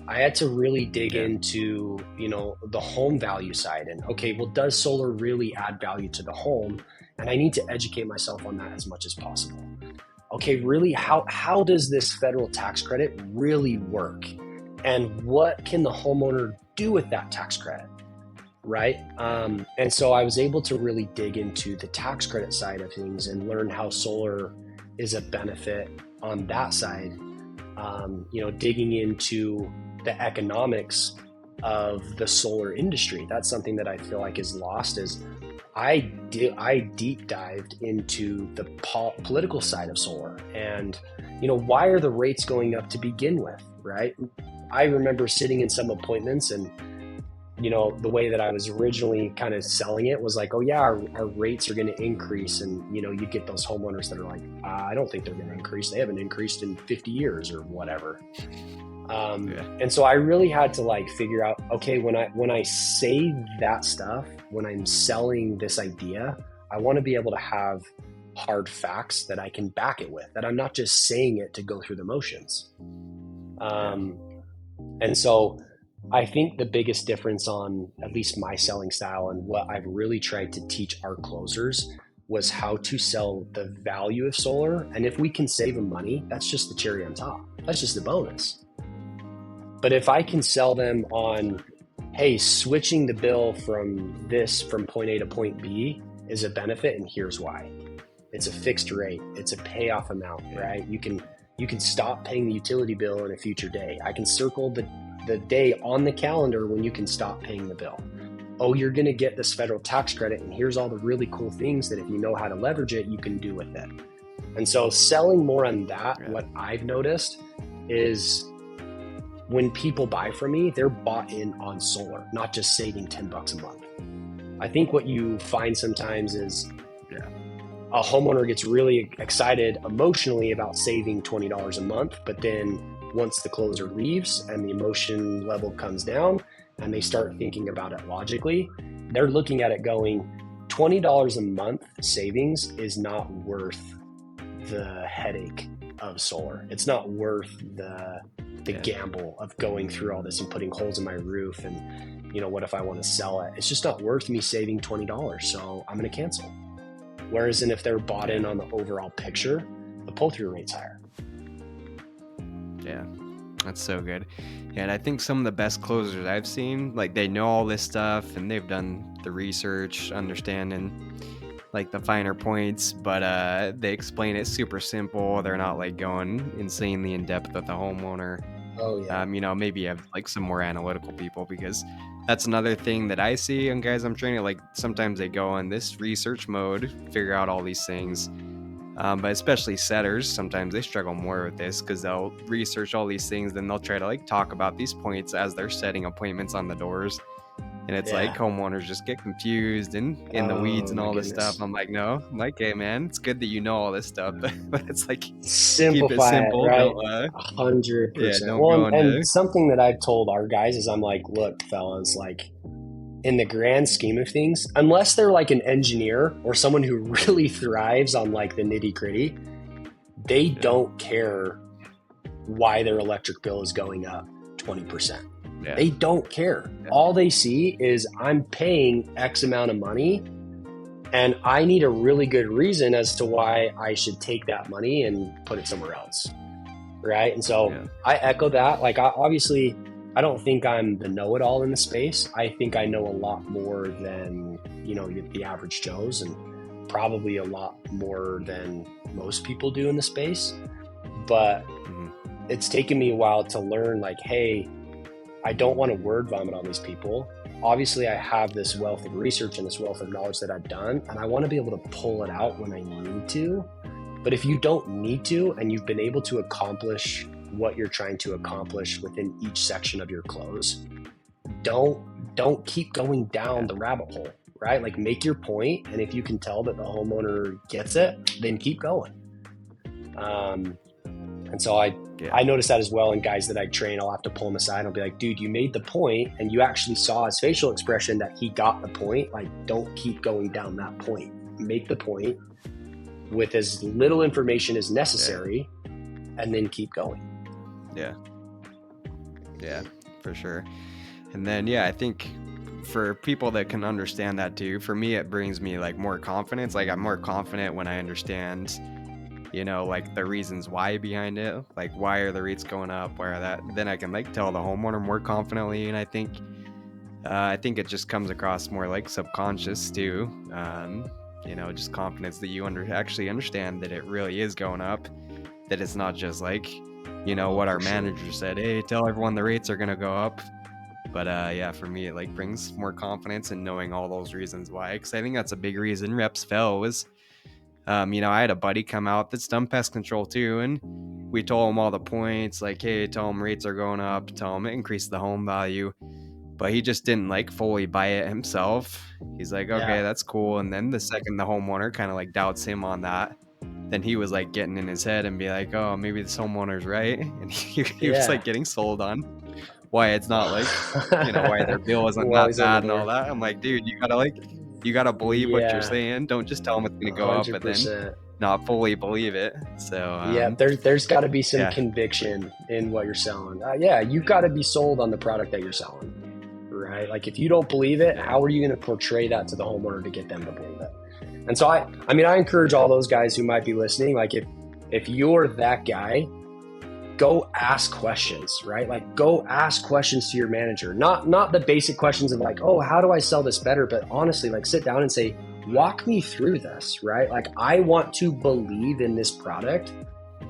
I had to really dig into, the home value side, and okay, well, does solar really add value to the home? And I need to educate myself on that as much as possible. Okay, really, how does this federal tax credit really work? And what can the homeowner do with that tax credit, right? And so I was able to really dig into the tax credit side of things and learn how solar is a benefit on that side. Digging into the economics of the solar industry. That's something that I feel like is lost. Is I deep dived into the political side of solar, and why are the rates going up to begin with, right? I remember sitting in some appointments, and the way that I was originally kind of selling it was like, oh yeah, our rates are going to increase, and you get those homeowners that are like, I don't think they're going to increase. They haven't increased in 50 years or whatever. And so I really had to figure out, okay, when I say that stuff, when I'm selling this idea, I want to be able to have hard facts that I can back it with, that I'm not just saying it to go through the motions. And so I think the biggest difference on at least my selling style and what I've really tried to teach our closers was how to sell the value of solar. And if we can save them money, that's just the cherry on top. That's just the bonus. But if I can sell them on, hey, switching the bill from point A to point B is a benefit, and here's why. It's a fixed rate. It's a payoff amount, right? You can stop paying the utility bill in a future day. I can circle the day on the calendar when you can stop paying the bill. Oh, you're going to get this federal tax credit, and here's all the really cool things that if you know how to leverage it, you can do with it. And so selling more on that, what I've noticed is when people buy from me, they're bought in on solar, not just saving $10 a month. I think what you find sometimes is a homeowner gets really excited emotionally about saving $20 a month, but then once the closer leaves and the emotion level comes down and they start thinking about it logically, they're looking at it going, $20 a month savings is not worth the headache of solar. It's not worth the gamble of going through all this and putting holes in my roof. And, what if I want to sell it? It's just not worth me saving $20. So I'm going to cancel. Whereas if they're bought in on the overall picture, the pull-through rate's higher. Yeah, that's so good. Yeah, and I think some of the best closers I've seen, like they know all this stuff and they've done the research, understanding like the finer points, but they explain it super simple. They're not like going insanely in depth with the homeowner. Oh yeah. Maybe you have like some more analytical people, because that's another thing that I see on guys I'm training. Like sometimes they go in this research mode, figure out all these things. But especially setters, sometimes they struggle more with this because they'll research all these things, then they'll try to like talk about these points as they're setting appointments on the doors. And it's like homeowners just get confused and in the weeds and all this stuff. I'm like, no, I'm like, hey man, it's good that you know all this stuff, but it's like simplify keep it simple, it, right? don't 100%. go into. And something that I've told our guys is I'm like, look, fellas, like in the grand scheme of things, unless they're like an engineer or someone who really thrives on like the nitty gritty, they don't care why their electric bill is going up 20%. Yeah. They don't care. Yeah. All they see is I'm paying X amount of money and I need a really good reason as to why I should take that money and put it somewhere else. Right. And so I echo that. Like, obviously, I don't think I'm the know-it-all in the space. I think I know a lot more than, the average Joes, and probably a lot more than most people do in the space. But it's taken me a while to learn, like, hey, I don't want to word vomit on these people. Obviously, I have this wealth of research and this wealth of knowledge that I've done, and I want to be able to pull it out when I need to. But if you don't need to, and you've been able to accomplish what you're trying to accomplish within each section of your close, don't keep going down the rabbit hole, right? Like, make your point, and if you can tell that the homeowner gets it, then keep going. And so I noticed that as well in guys that I train. I'll have to pull them aside and I'll be like, dude, you made the point and you actually saw his facial expression that he got the point. Like, don't keep going down that point. Make the point with as little information as necessary and then keep going. Yeah, for sure. And then, I think for people that can understand that too, for me, it brings me like more confidence. Like, I'm more confident when I understand, like the reasons why behind it, like why are the rates going up, why are that, then I can like tell the homeowner more confidently. And I think it just comes across more like subconscious too. Just confidence that you actually understand that it really is going up, that it's not just like, what our manager said, hey, tell everyone the rates are going to go up. But for me, it like brings more confidence in knowing all those reasons why. Because I think that's a big reason reps fell was, I had a buddy come out that's done pest control too, and we told him all the points, like, hey, tell him rates are going up, tell him it increased the home value, but he just didn't like fully buy it himself. He's like, okay, that's cool. And then the second the homeowner kind of like doubts him on that, then he was like getting in his head and be like, oh, maybe this homeowner's right. And he was like getting sold on why it's not like, why their bill isn't that bad and all that. I'm like, dude, you gotta believe what you're saying. Don't just tell them it's going to go 100%. Up and then not fully believe it. So there's got to be some conviction in what you're selling. You've got to be sold on the product that you're selling, right? Like, if you don't believe it, how are you going to portray that to the homeowner to get them to believe it? And so I encourage all those guys who might be listening, like if you're that guy, go ask questions, right? Like, go ask questions to your manager, not the basic questions of like, oh, how do I sell this better? But honestly, like, sit down and say, walk me through this, right? Like, I want to believe in this product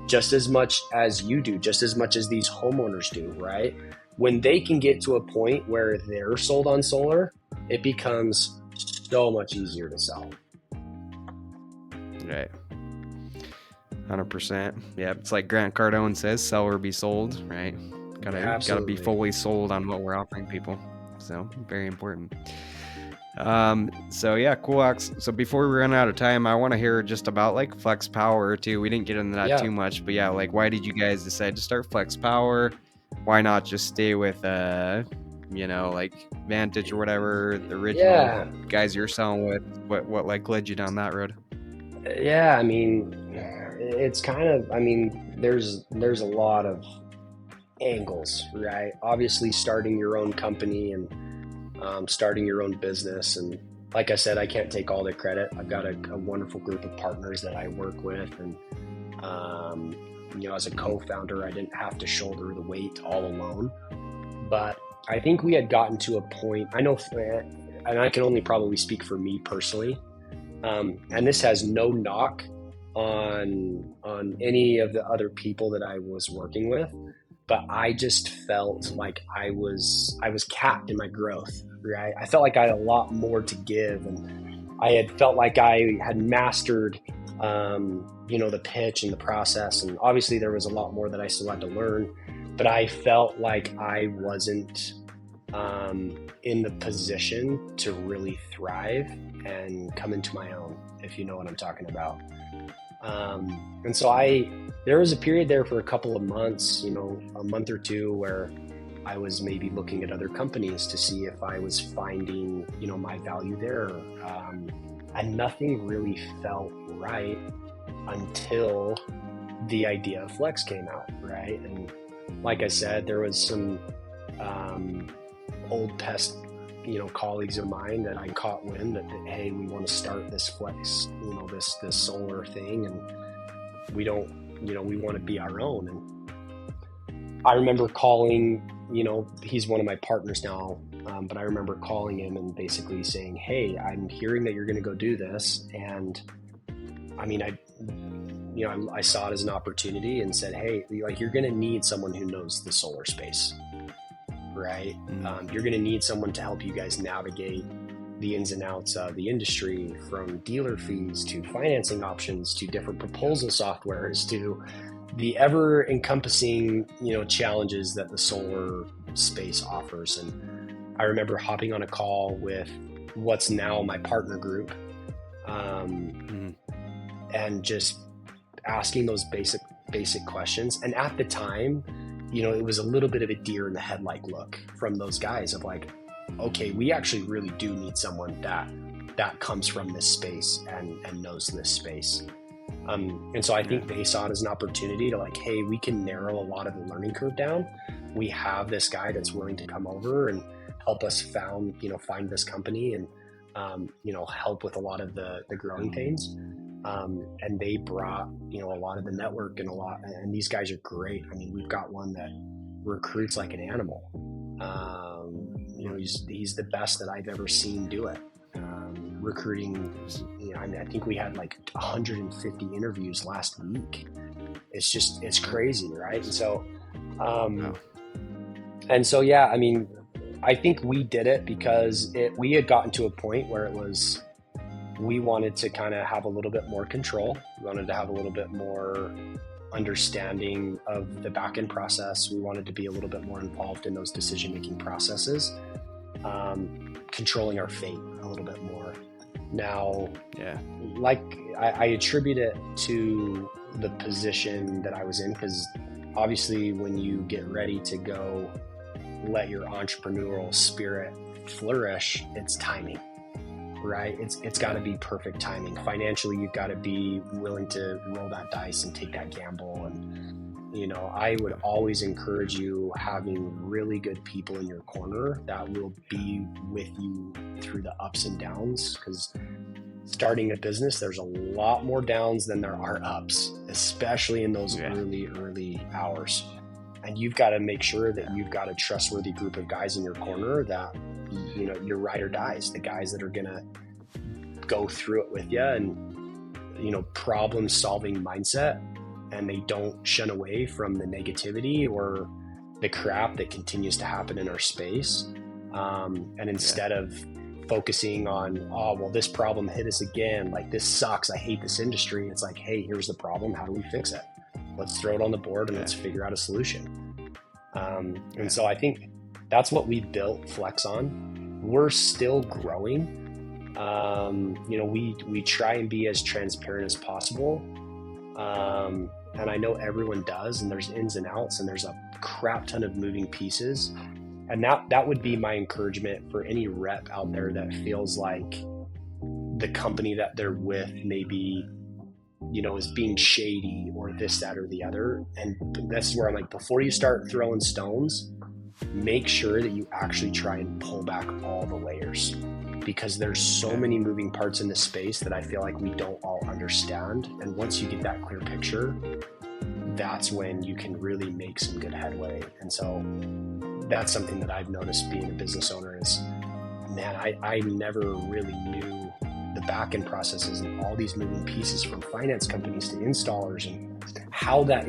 just as much as you do, just as much as these homeowners do, right? When they can get to a point where they're sold on solar, it becomes so much easier to sell. Right. 100%. Yeah, it's like Grant Cardone says, sell or be sold, right? Gotta be fully sold on what we're offering people. So very important. So yeah, cool, Alex. So before we run out of time, I want to hear just about like Flex Power too. We didn't get into that Yeah. too much, but yeah, like why did you guys decide to start Flex Power? Why not just stay with like Vantage or whatever, the original Yeah. guys you're selling with? What like led you down that road? Yeah. I mean, it's kind of, I mean, there's a lot of angles, right? Obviously, starting your own company and starting your own business. And like I said, I can't take all the credit. I've got a wonderful group of partners that I work with. And, as a co-founder, I didn't have to shoulder the weight all alone. But I think we had gotten to a point, I know, and I can only probably speak for me personally. And this has no knock on any of the other people that I was working with, but I just felt like I was capped in my growth, right? I felt like I had a lot more to give, and I had felt like I had mastered, the pitch and the process, and obviously there was a lot more that I still had to learn, but I felt like I wasn't in the position to really thrive and come into my own, if you know what I'm talking about. And so there was a period there for a couple of months, a month or two, where I was maybe looking at other companies to see if I was finding, my value there. And nothing really felt right until the idea of Flex came out, right? And like I said, there was some old pest colleagues of mine that I caught wind that, hey, we want to start this Flex, this solar thing, and we don't, we want to be our own. And I remember calling, he's one of my partners now, but I remember calling him and basically saying, hey, I'm hearing that you're going to go do this. And I mean, I saw it as an opportunity and said, hey, like, you're going to need someone who knows the solar space, right? You're going to need someone to help you guys navigate the ins and outs of the industry, from dealer fees to financing options to different proposal softwares to the ever encompassing, challenges that the solar space offers. And I remember hopping on a call with what's now my partner group, and just asking those basic questions. And at the time, it was a little bit of a deer in the headlight look from those guys of like, okay, we actually really do need someone that comes from this space and knows this space. And so I think they saw it as an opportunity to like, hey, we can narrow a lot of the learning curve down. We have this guy that's willing to come over and help us find this company and, help with a lot of the growing pains. And they brought, a lot of the network and these guys are great. I mean, we've got one that recruits like an animal. He's the best that I've ever seen do it. Recruiting, I think we had like 150 interviews last week. It's crazy, right? And so, yeah, I mean, I think we did it because we had gotten to a point where we wanted to kind of have a little bit more control. We wanted to have a little bit more understanding of the back-end process. We wanted to be a little bit more involved in those decision-making processes, controlling our fate a little bit more. Now, like I attribute it to the position that I was in, because obviously when you get ready to go let your entrepreneurial spirit flourish, it's timing, right? It's got to be perfect timing. Financially, you've got to be willing to roll that dice and take that gamble. And I would always encourage you having really good people in your corner that will be with you through the ups and downs, because starting a business, there's a lot more downs than there are ups, especially in those early hours. And you've got to make sure that you've got a trustworthy group of guys in your corner that, your ride or dies, the guys that are going to go through it with you and, problem solving mindset. And they don't shun away from the negativity or the crap that continues to happen in our space. And instead of focusing on, oh, well, this problem hit us again, like this sucks, I hate this industry. It's like, hey, here's the problem. How do we fix it? Let's throw it on the board and let's figure out a solution. And so I think that's what we built Flex on. We're still growing. We try and be as transparent as possible. And I know everyone does, and there's ins and outs, and there's a crap ton of moving pieces. And that would be my encouragement for any rep out there that feels like the company that they're with maybe, is being shady or this, that, or the other. And that's where I'm like, before you start throwing stones, make sure that you actually try and pull back all the layers, because there's so many moving parts in this space that I feel like we don't all understand. And once you get that clear picture, that's when you can really make some good headway. And so that's something that I've noticed being a business owner is, man, I never really knew the back-end processes and all these moving pieces, from finance companies to installers, and how that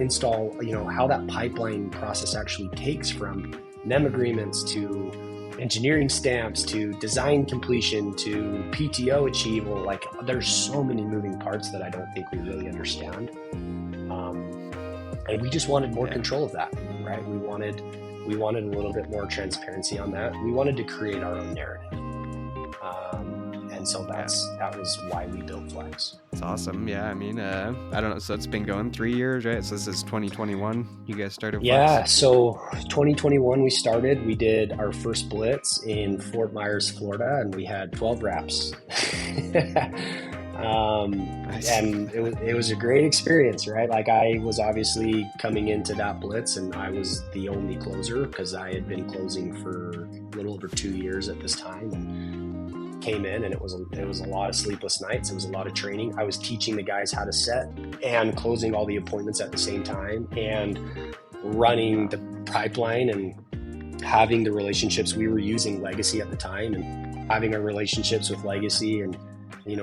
how that pipeline process actually takes from NEM agreements to engineering stamps to design completion to PTO achievable. Like, there's so many moving parts that I don't think we really understand. And we just wanted more control of that, right? We wanted a little bit more transparency on that. We wanted to create our own narrative. And so that was why we built Flex. It's awesome. Yeah, I mean, I don't know. So it's been going 3 years, right? So this is 2021. You guys started Flex? Yeah, so 2021 we started. We did our first blitz in Fort Myers, Florida, and we had 12 reps. Nice. And it was a great experience, right? Like, I was obviously coming into that blitz, and I was the only closer because I had been closing for a little over 2 years at this time, and came in, and it was a lot of sleepless nights. It was a lot of training. I was teaching the guys how to set and closing all the appointments at the same time, and running the pipeline and having the relationships. We were using Legacy at the time, and having our relationships with Legacy and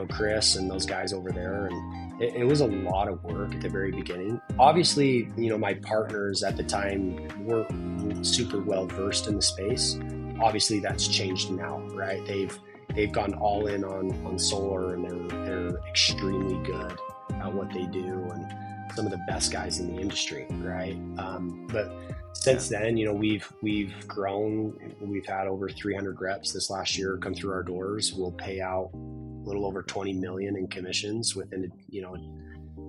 Chris and those guys over there. And it was a lot of work at the very beginning. Obviously, my partners at the time weren't super well versed in the space. Obviously that's changed now, right? They've gone all in on solar, and they're extremely good at what they do, and some of the best guys in the industry, right? But since then, we've grown. We've had over 300 reps this last year come through our doors. We'll pay out a little over 20 million in commissions within a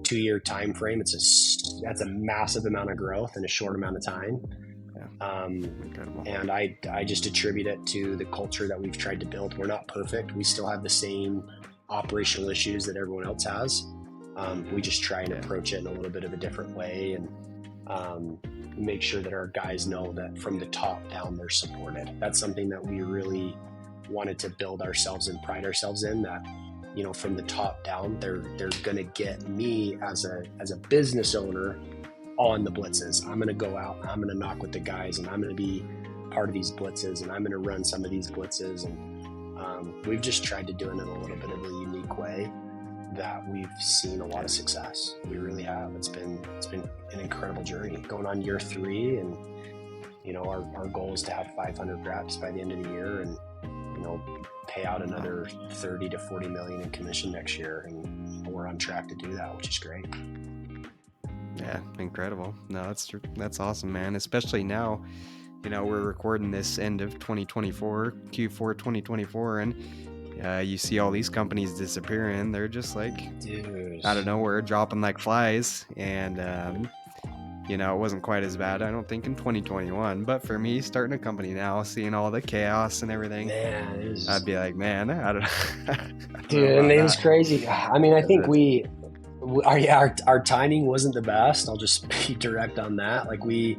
2-year time frame. That's a massive amount of growth in a short amount of time. Incredible. And I just attribute it to the culture that we've tried to build. We're not perfect. We still have the same operational issues that everyone else has. We just try and approach it in a little bit of a different way, and make sure that our guys know that from the top down they're supported. That's something that we really wanted to build ourselves and pride ourselves in, that from the top down they're gonna get me as a business owner on the blitzes. I'm gonna go out, I'm gonna knock with the guys, and I'm gonna be part of these blitzes, and I'm gonna run some of these blitzes. And we've just tried to do it in a little bit of a unique way that we've seen a lot of success. We really have. It's been an incredible journey going on year 3, and our goal is to have 500 reps by the end of the year, and pay out another 30 to 40 million in commission next year, and we're on track to do that, which is great. Yeah, incredible. No, that's awesome, man. Especially now, we're recording this end of 2024, Q4 2024, and you see all these companies disappearing. They're just like, out of nowhere, dropping like flies. And it wasn't quite as bad, I don't think, in 2021. But for me, starting a company now, seeing all the chaos and everything, man, I'd be like, man, I don't know. Dude, and it was crazy. I mean, I think our timing wasn't the best. I'll just be direct on that. Like, we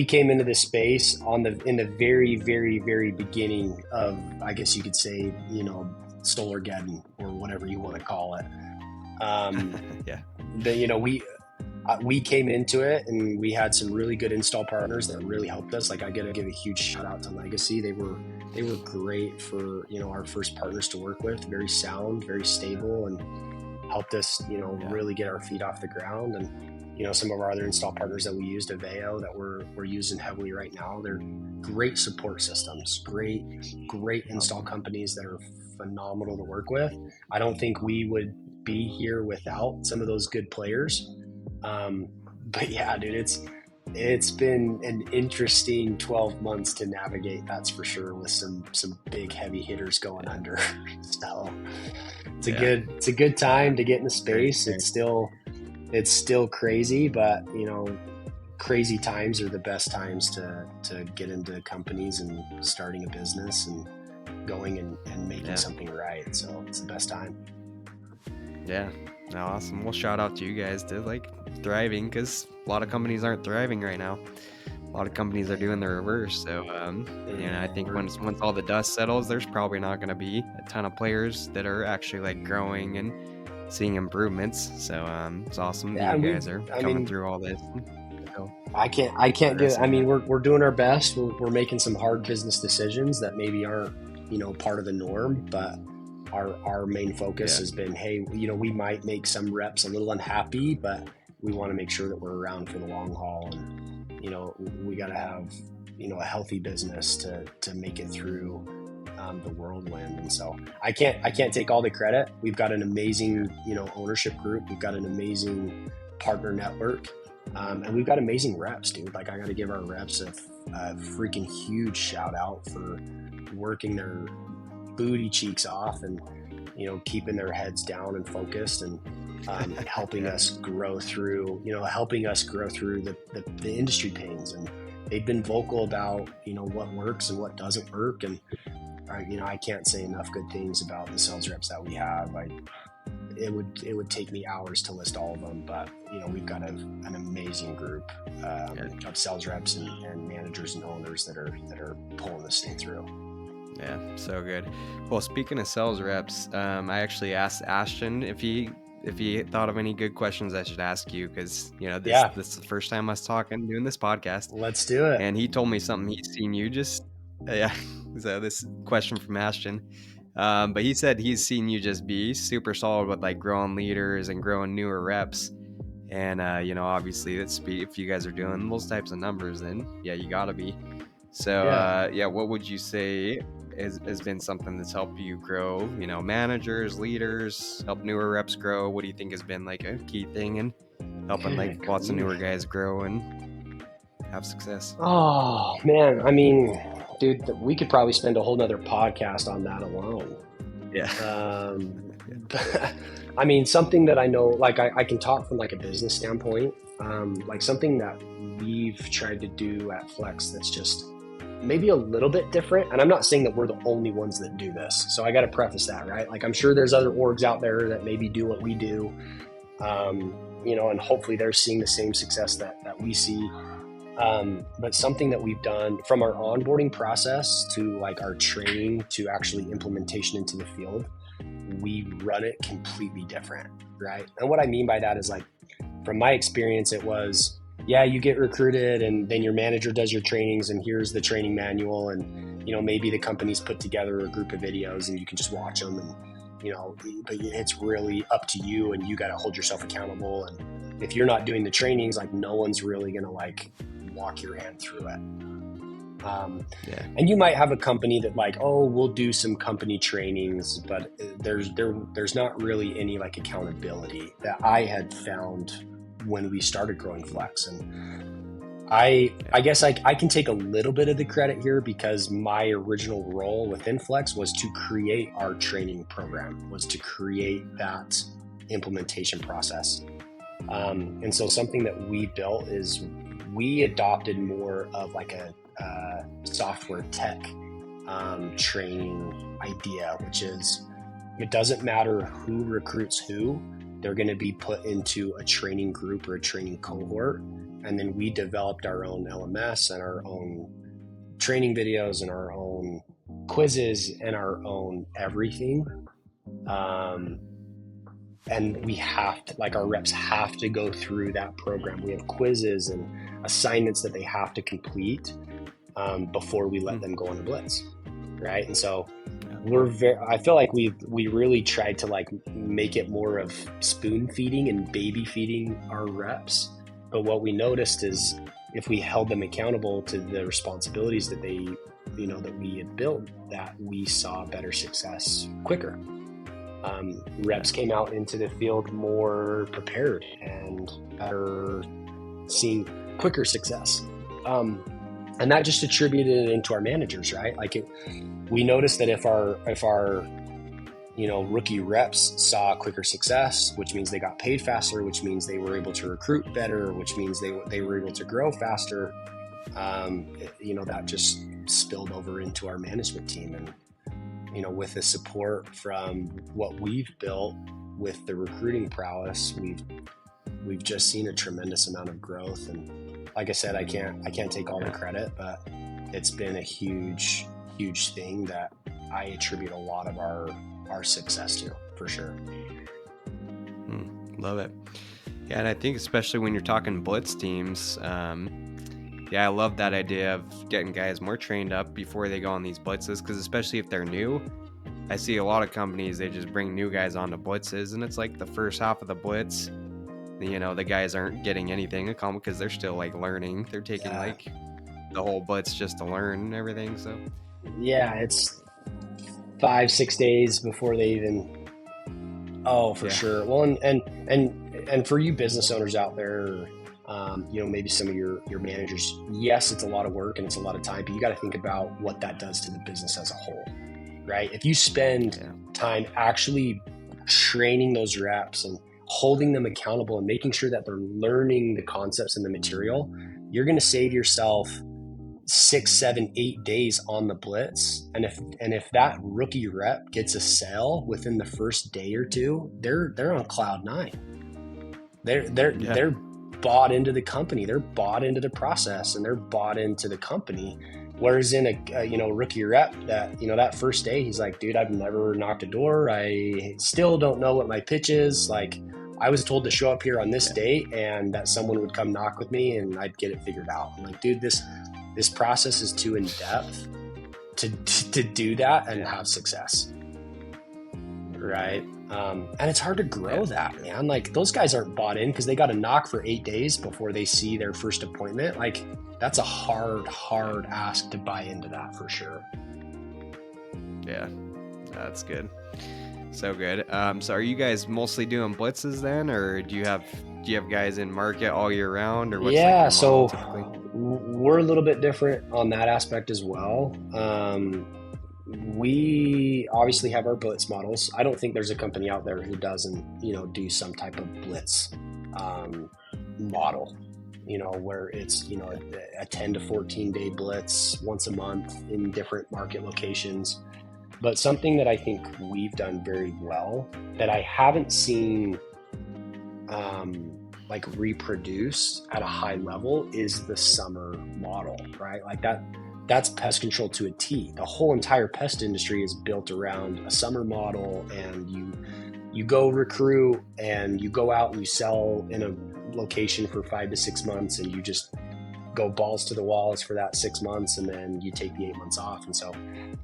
came into this space in the very, very, very beginning of, I guess you could say, Solargeddon, or whatever you want to call it. We came into it, and we had some really good install partners that really helped us. Like, I got to give a huge shout out to Legacy. They were great for our first partners to work with. Very sound, very stable, and helped us really get our feet off the ground. And some of our other install partners that we used, Aveo, that we're using heavily right now, they're great support systems, great install companies that are phenomenal to work with. I don't think we would be here without some of those good players. But yeah, dude, it's been an interesting 12 months to navigate, that's for sure, with some big heavy hitters going under. So Yeah. it's a good time to get in the Very space. scary. It's still crazy, but crazy times are the best times to get into companies and starting a business and going and making Yeah. something right. So it's the best time. Yeah. No, awesome. Well, shout out to you guys to like thriving, because a lot of companies aren't thriving right now. A lot of companies are doing the reverse. So, I think once all the dust settles, there's probably not going to be a ton of players that are actually like growing and seeing improvements. So, it's awesome that Yeah, you and guys are coming through all this. So, I can't get. I progressing. mean, we're doing our best. We're making some hard business decisions that maybe aren't part of the norm, but our main focus Yeah. has been, hey, we might make some reps a little unhappy, but we want to make sure that we're around for the long haul, and we got to have a healthy business to make it through the whirlwind. And so I can't take all the credit. We've got an amazing ownership group. We've got an amazing partner network. And we've got amazing reps, dude. Like, I got to give our reps a freaking huge shout out for working their booty cheeks off and, keeping their heads down and focused, and helping us grow through, the industry pains. And they've been vocal about, what works and what doesn't work. And, I can't say enough good things about the sales reps that we have. It would take me hours to list all of them, but we've got an amazing group of sales reps and managers and owners that are pulling this thing through. Yeah, so good. Well, speaking of sales reps, I actually asked Ashton if he thought of any good questions I should ask you, because this is the first time us doing this podcast. Let's do it. And he told me something he's seen you just yeah. So this question from Ashton. But he said he's seen you just be super solid with like growing leaders and growing newer reps. And, obviously that's if you guys are doing those types of numbers, then yeah, you gotta be. So, what would you say has been something that's helped you grow, managers, leaders, help newer reps grow? What do you think has been like a key thing in helping like lots of newer guys grow and have success? Oh man, I mean, dude, we could probably spend a whole nother podcast on that alone. Yeah. I mean, something that I know, like I can talk from like a business standpoint, like something that we've tried to do at Flex that's just maybe a little bit different. And I'm not saying that we're the only ones that do this. So I got to preface that, right? Like, I'm sure there's other orgs out there that maybe do what we do, and hopefully they're seeing the same success that we see. But something that we've done from our onboarding process to like our training to actually implementation into the field, we run it completely different, right? And what I mean by that is, like, from my experience, it was, yeah, you get recruited and then your manager does your trainings and here's the training manual, and maybe the company's put together a group of videos and you can just watch them, and but it's really up to you, and you got to hold yourself accountable. And if you're not doing the trainings, like, no one's really gonna like walk your hand through it. And you might have a company that like, oh, we'll do some company trainings, but there's not really any like accountability that I had found when we started growing Flex. And I guess I can take a little bit of the credit here, because my original role within Flex was to create our training program, was to create that implementation process. And so something that we built is we adopted more of like a software tech training idea, which is, it doesn't matter who recruits who, they're going to be put into a training group or a training cohort. And then we developed our own LMS and our own training videos and our own quizzes and our own everything. And we have to, like, our reps have to go through that program. We have quizzes and assignments that they have to before we let them go on a blitz, right? And so I feel like we really tried to like make it more of spoon feeding and baby feeding our reps. But what we noticed is, if we held them accountable to the responsibilities that they, that we had built, that we saw better success quicker. Reps came out into the field more prepared and better, seeing quicker success. And that just attributed it into our managers, right? We noticed that if our rookie reps saw quicker success, which means they got paid faster, which means they were able to recruit better, which means they were able to grow faster. That just spilled over into our management team. And, with the support from what we've built with the recruiting prowess, we've just seen a tremendous amount of growth. And like I said, I can't take all the credit, but it's been a huge, huge thing that I attribute a lot of our success to, for sure. Love it. Yeah, and I think especially when you're talking blitz teams, I love that idea of getting guys more trained up before they go on these blitzes, because especially if they're new, I see a lot of companies, they just bring new guys onto blitzes, and it's like the first half of the blitz, the guys aren't getting anything accomplished because they're still like learning. They're taking like the whole blitz just to learn and everything. So yeah, it's 5-6 days before they even. Oh, for sure. Well, and for you business owners out there, maybe some of your managers, yes, it's a lot of work and it's a lot of time, but you got to think about what that does to the business as a whole, right? If you spend time actually training those reps and holding them accountable and making sure that they're learning the concepts and the material, you're going to save yourself 6, 7, 8 days on the blitz. And if that rookie rep gets a sale within the first day or two, they're on cloud 9. They're bought into the company, they're bought into the process, and they're bought into the company. Whereas in a rookie rep that, that first day, he's like, dude, I've never knocked a door. I still don't know what my pitch is. Like, I was told to show up here on this date and that someone would come knock with me and I'd get it figured out. I'm like, dude, this process is too in depth to do that and have success, right? And it's hard to grow that, man. Like, those guys aren't bought in because they got to knock for 8 days before they see their first appointment. Like, that's a hard ask to buy into that, for sure. Yeah, that's good. So good. So are you guys mostly doing blitzes then, or do you have guys in market all year round, or what's so we're a little bit different on that aspect as well. We obviously have our blitz models. I don't think there's a company out there who doesn't, do some type of blitz model, where it's, a 10 to 14 day blitz once a month in different market locations. But something that I think we've done very well that I haven't seen reproduce at a high level is the summer model, right? Like that's pest control to a T. The whole entire pest industry is built around a summer model, and you go recruit and you go out and you sell in a location for 5 to 6 months, and you just go balls to the walls for that 6 months, and then you take the 8 months off. And so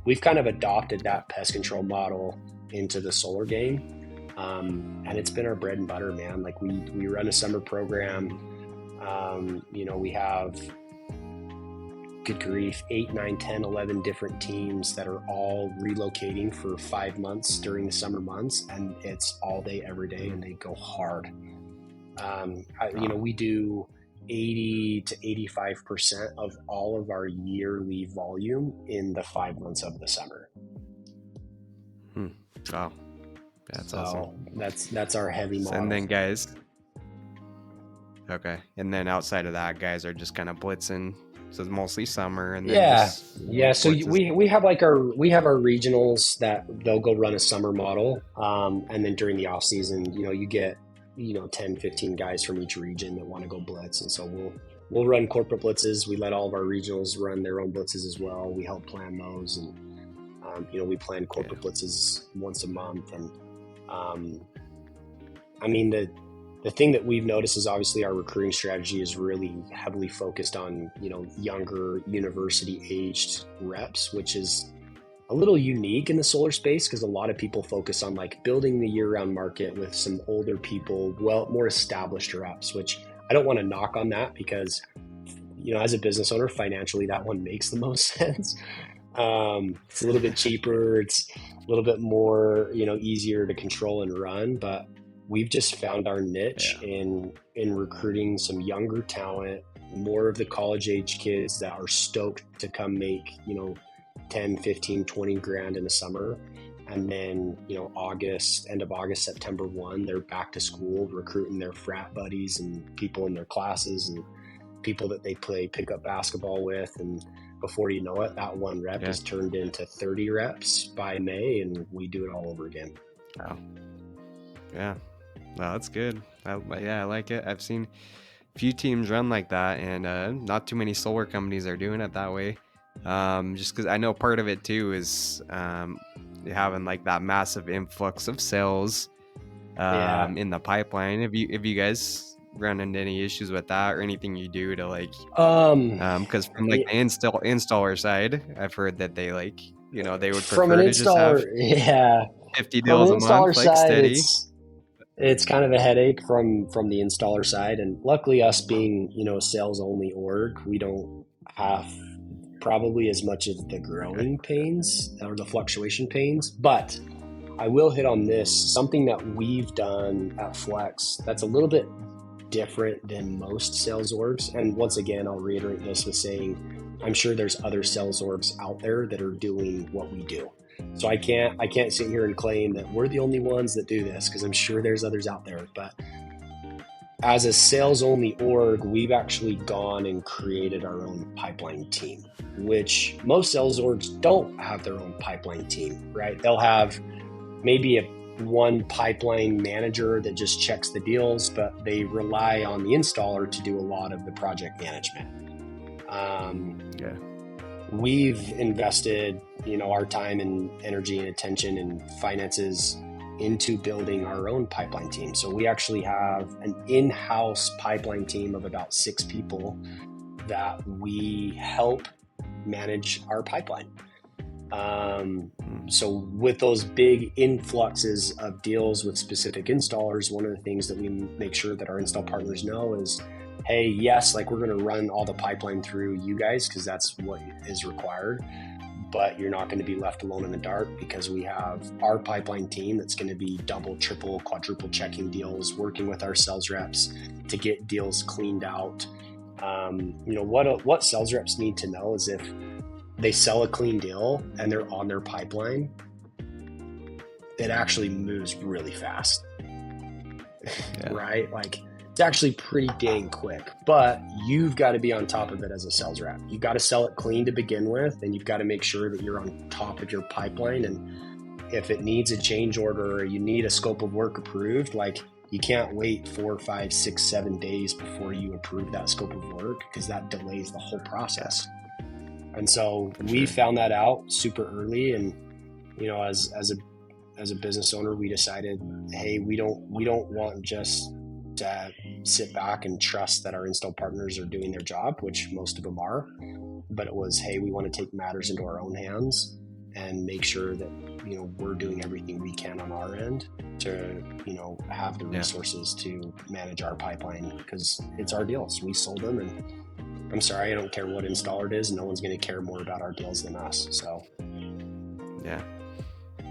we've kind of adopted that pest control model into the solar game. And it's been our bread and butter, man. Like, we run a summer program. We have, good grief, 8, 9, 10, 11 different teams that are all relocating for 5 months during the summer months. And it's all day, every day, and they go hard. We do 80 to 85% of all of our yearly volume in the 5 months of the summer. Wow. That's awesome. That's our heavy model. And then guys. Okay. And then outside of that, guys are just kind of blitzing. So it's mostly summer, and then So we have our regionals that they'll go run a summer model. And then during the off season, you get 10, 15 guys from each region that want to go blitz. And so we'll run corporate blitzes. We let all of our regionals run their own blitzes as well. We help plan those. And, we plan corporate blitzes once a month. And, the thing that we've noticed is obviously our recruiting strategy is really heavily focused on, younger university aged reps, which is a little unique in the solar space because a lot of people focus on like building the year-round market with some older people, more established reps, which I don't want to knock on that because, as a business owner, financially, that one makes the most sense. It's a little bit cheaper. It's a little bit more, easier to control and run. But we've just found our niche in recruiting some younger talent, more of the college age kids that are stoked to come make, 10, 15, 20 grand in the summer. And then, end of August, September 1, they're back to school recruiting their frat buddies and people in their classes and people that they play pickup basketball with. And before you know it, that one rep is turned into 30 reps by May, and we do it all over again. Wow. Yeah. Well, that's good. I like it. I've seen a few teams run like that, and not too many solar companies are doing it that way. Just because I know part of it too is having like that massive influx of sales in the pipeline. Have you guys run into any issues with that, or anything you do to like because from like the installer side, I've heard that they like, they would prefer to just have 50 deals a month, like steady. It's kind of a headache from the installer side, and luckily us being a sales only org, we don't have probably as much of the growing pains or the fluctuation pains. But I will hit on this, something that we've done at Flex that's a little bit different than most sales orgs. And once again, I'll reiterate this with saying, I'm sure there's other sales orgs out there that are doing what we do. So I can't sit here and claim that we're the only ones that do this, because I'm sure there's others out there. But as a sales only org, we've actually gone and created our own pipeline team, which most sales orgs don't have their own pipeline team, right? They'll have maybe one pipeline manager that just checks the deals, but they rely on the installer to do a lot of the project management. We've invested, our time and energy and attention and finances into building our own pipeline team. So we actually have an in-house pipeline team of about 6 people that we help manage our pipeline. So with those big influxes of deals with specific installers, one of the things that we make sure that our install partners know is, hey, yes, like we're going to run all the pipeline through you guys because that's what is required, but you're not going to be left alone in the dark, because we have our pipeline team that's going to be double, triple, quadruple checking deals, working with our sales reps to get deals cleaned out. What sales reps need to know is if they sell a clean deal and they're on their pipeline, it actually moves really fast, right? Like it's actually pretty dang quick, but you've got to be on top of it as a sales rep. You've got to sell it clean to begin with, and you've got to make sure that you're on top of your pipeline. And if it needs a change order or you need a scope of work approved, like you can't wait 4, 5, 6, 7 days before you approve that scope of work, because that delays the whole process. And so we found that out super early, and as a business owner, we decided, hey, we don't want just to sit back and trust that our install partners are doing their job, which most of them are, but it was, hey, we want to take matters into our own hands and make sure that we're doing everything we can on our end to have the resources to manage our pipeline, because it's our deals. We sold them, and I'm sorry, I don't care what installer it is. No one's going to care more about our deals than us. So, yeah,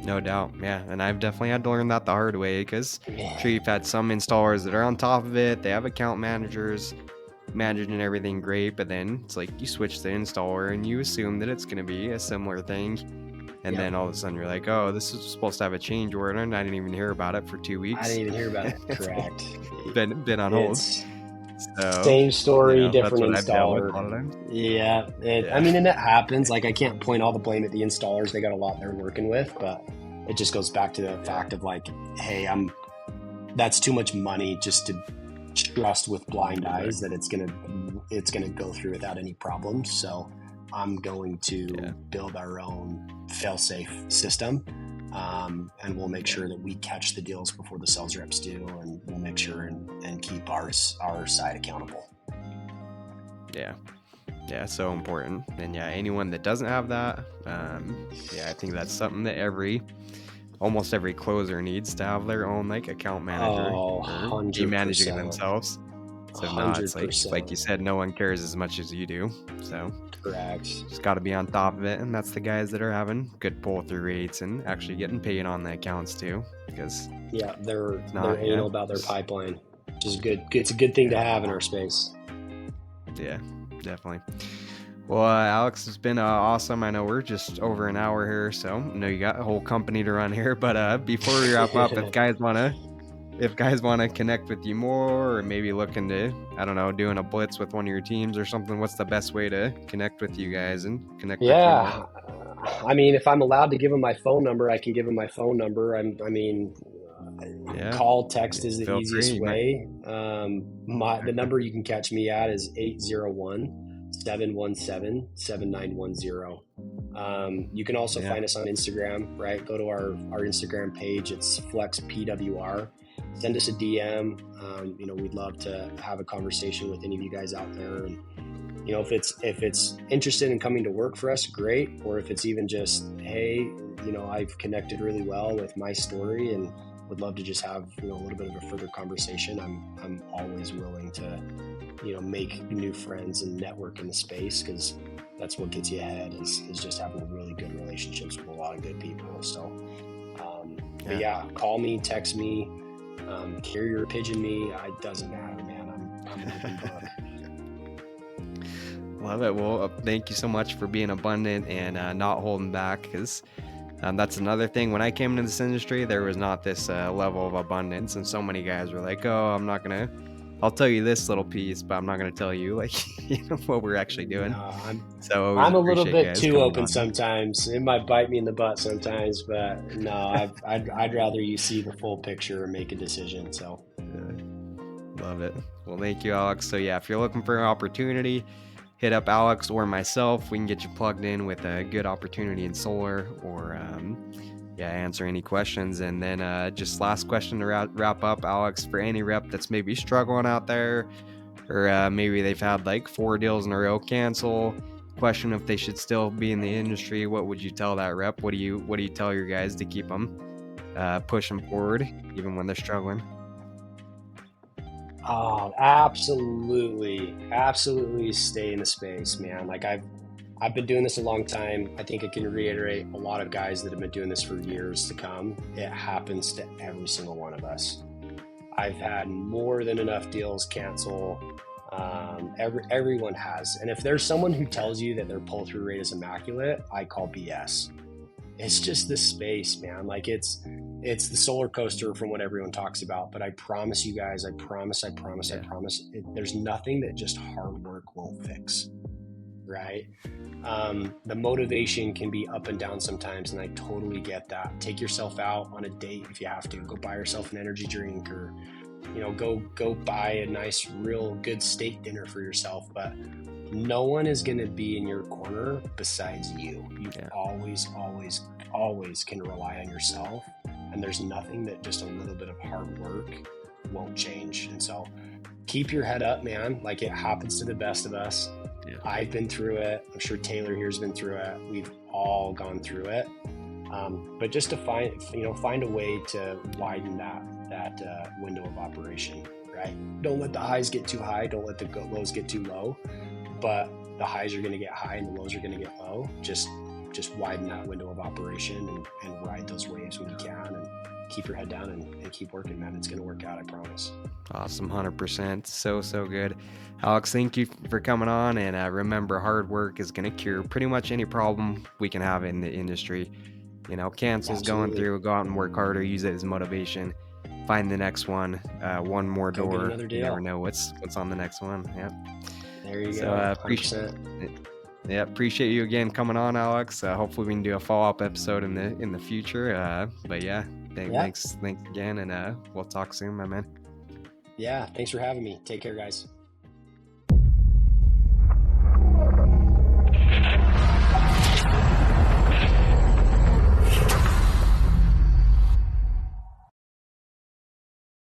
no doubt. Yeah. And I've definitely had to learn that the hard way, because I'm sure you've had some installers that are on top of it. They have account managers managing everything great, but then it's like you switch the installer and you assume that it's going to be a similar thing. And then all of a sudden you're like, oh, this is supposed to have a change order, and I didn't even hear about it for 2 weeks. I didn't even hear about it. Correct. been on hold. So, same story, different installer. I mean, and it happens. Like, I can't point all the blame at the installers. They got a lot they're working with, but it just goes back to the fact of like, hey, that's too much money just to trust with blind eyes that it's gonna go through without any problems. So I'm going to build our own fail-safe system. And we'll make sure that we catch the deals before the sales reps do, and we'll make sure and keep our side accountable. Yeah, so important. And anyone that doesn't have that, I think that's something that almost every closer needs to have their own like account manager or be managing themselves. So if not, it's like 100%. you said, no one cares as much as you do. So Correct. just got to be on top of it, and that's the guys that are having good pull-through rates and actually getting paid on the accounts too. Because Yeah, they're not, anal about their pipeline, which is good. It's a good thing to have in our space. Yeah, definitely. Well, Alex, it's been awesome. I know we're just over an hour here, so I know you got a whole company to run here. But before we wrap up, if guys wanna connect with you more, or maybe looking to, I don't know, doing a blitz with one of your teams or something, what's the best way to connect with you guys and connect with you more? Yeah, I mean, if I'm allowed to give them my phone number, I can give them my phone number. Yeah, call, text is the feel free. easiest way. The number you can catch me at is 801-717-7910. You can also find us on Instagram, right? Go to our Instagram page. It's FlexPWR. Send us a DM. We'd love to have a conversation with any of you guys out there. And if it's interested in coming to work for us, great. Or if it's even just, hey, I've connected really well with my story and would love to just have a little bit of a further conversation. I'm always willing to make new friends and network in the space, because that's what gets you ahead is just having really good relationships with a lot of good people. So but yeah, call me, text me, carrier pigeon me. It doesn't matter, man. I'm an open book. Love it. Well, thank you so much for being abundant and not holding back, because that's another thing. When I came into this industry, there was not this level of abundance, and so many guys were like, "Oh, I'll tell you this little piece, but I'm not gonna tell you what we're actually doing." No, So I'm a little bit too open sometimes. It might bite me in the butt sometimes, but no, I'd rather you see the full picture and make a decision. So love it. Well, thank you, Alex. So yeah, if you're looking for an opportunity, hit up Alex or myself. We can get you plugged in with a good opportunity in solar, or answer any questions. And then just last question to wrap up, Alex, for any rep that's maybe struggling out there, or maybe they've had like 4 deals in a row cancel, question if they should still be in the industry, what would you tell that rep? What do you tell your guys to keep them pushing forward even when they're struggling? Oh, absolutely stay in the space, man. Like I've been doing this a long time. I think I can reiterate a lot of guys that have been doing this for years to come. It happens to every single one of us. I've had more than enough deals cancel. Everyone has. And if there's someone who tells you that their pull-through rate is immaculate, I call BS. It's just the space, man. Like it's the solar coaster from what everyone talks about. But I promise you guys, I promise, there's nothing that just hard work won't fix, right? The motivation can be up and down sometimes, and I totally get that. Take yourself out on a date if you have to. Go buy yourself an energy drink, or go buy a nice, real good steak dinner for yourself. But no one is going to be in your corner besides you. You always can rely on yourself, and there's nothing that just a little bit of hard work won't change. And so keep your head up, man. Like, it happens to the best of us. Yeah. I've been through it. I'm sure Taylor here's been through it. We've all gone through it. But just to find a way to widen that window of operation, right? Don't let the highs get too high. Don't let the lows get too low. But the highs are going to get high and the lows are going to get low. Just widen that window of operation and ride those waves when you can, and keep your head down and keep working, man. It's going to work out, I promise. Awesome. 100%. So good. Alex, thank you for coming on. And remember, hard work is going to cure pretty much any problem we can have in the industry. Cancels. Absolutely. Going through, go out and work harder, use it as motivation, find the next one, one more door. You never know what's on the next one. Yeah. There you go. 100%. Appreciate you again coming on, Alex. Hopefully we can do a follow-up episode in the future. Thanks again, and we'll talk soon, my man. Yeah, thanks for having me. Take care, guys.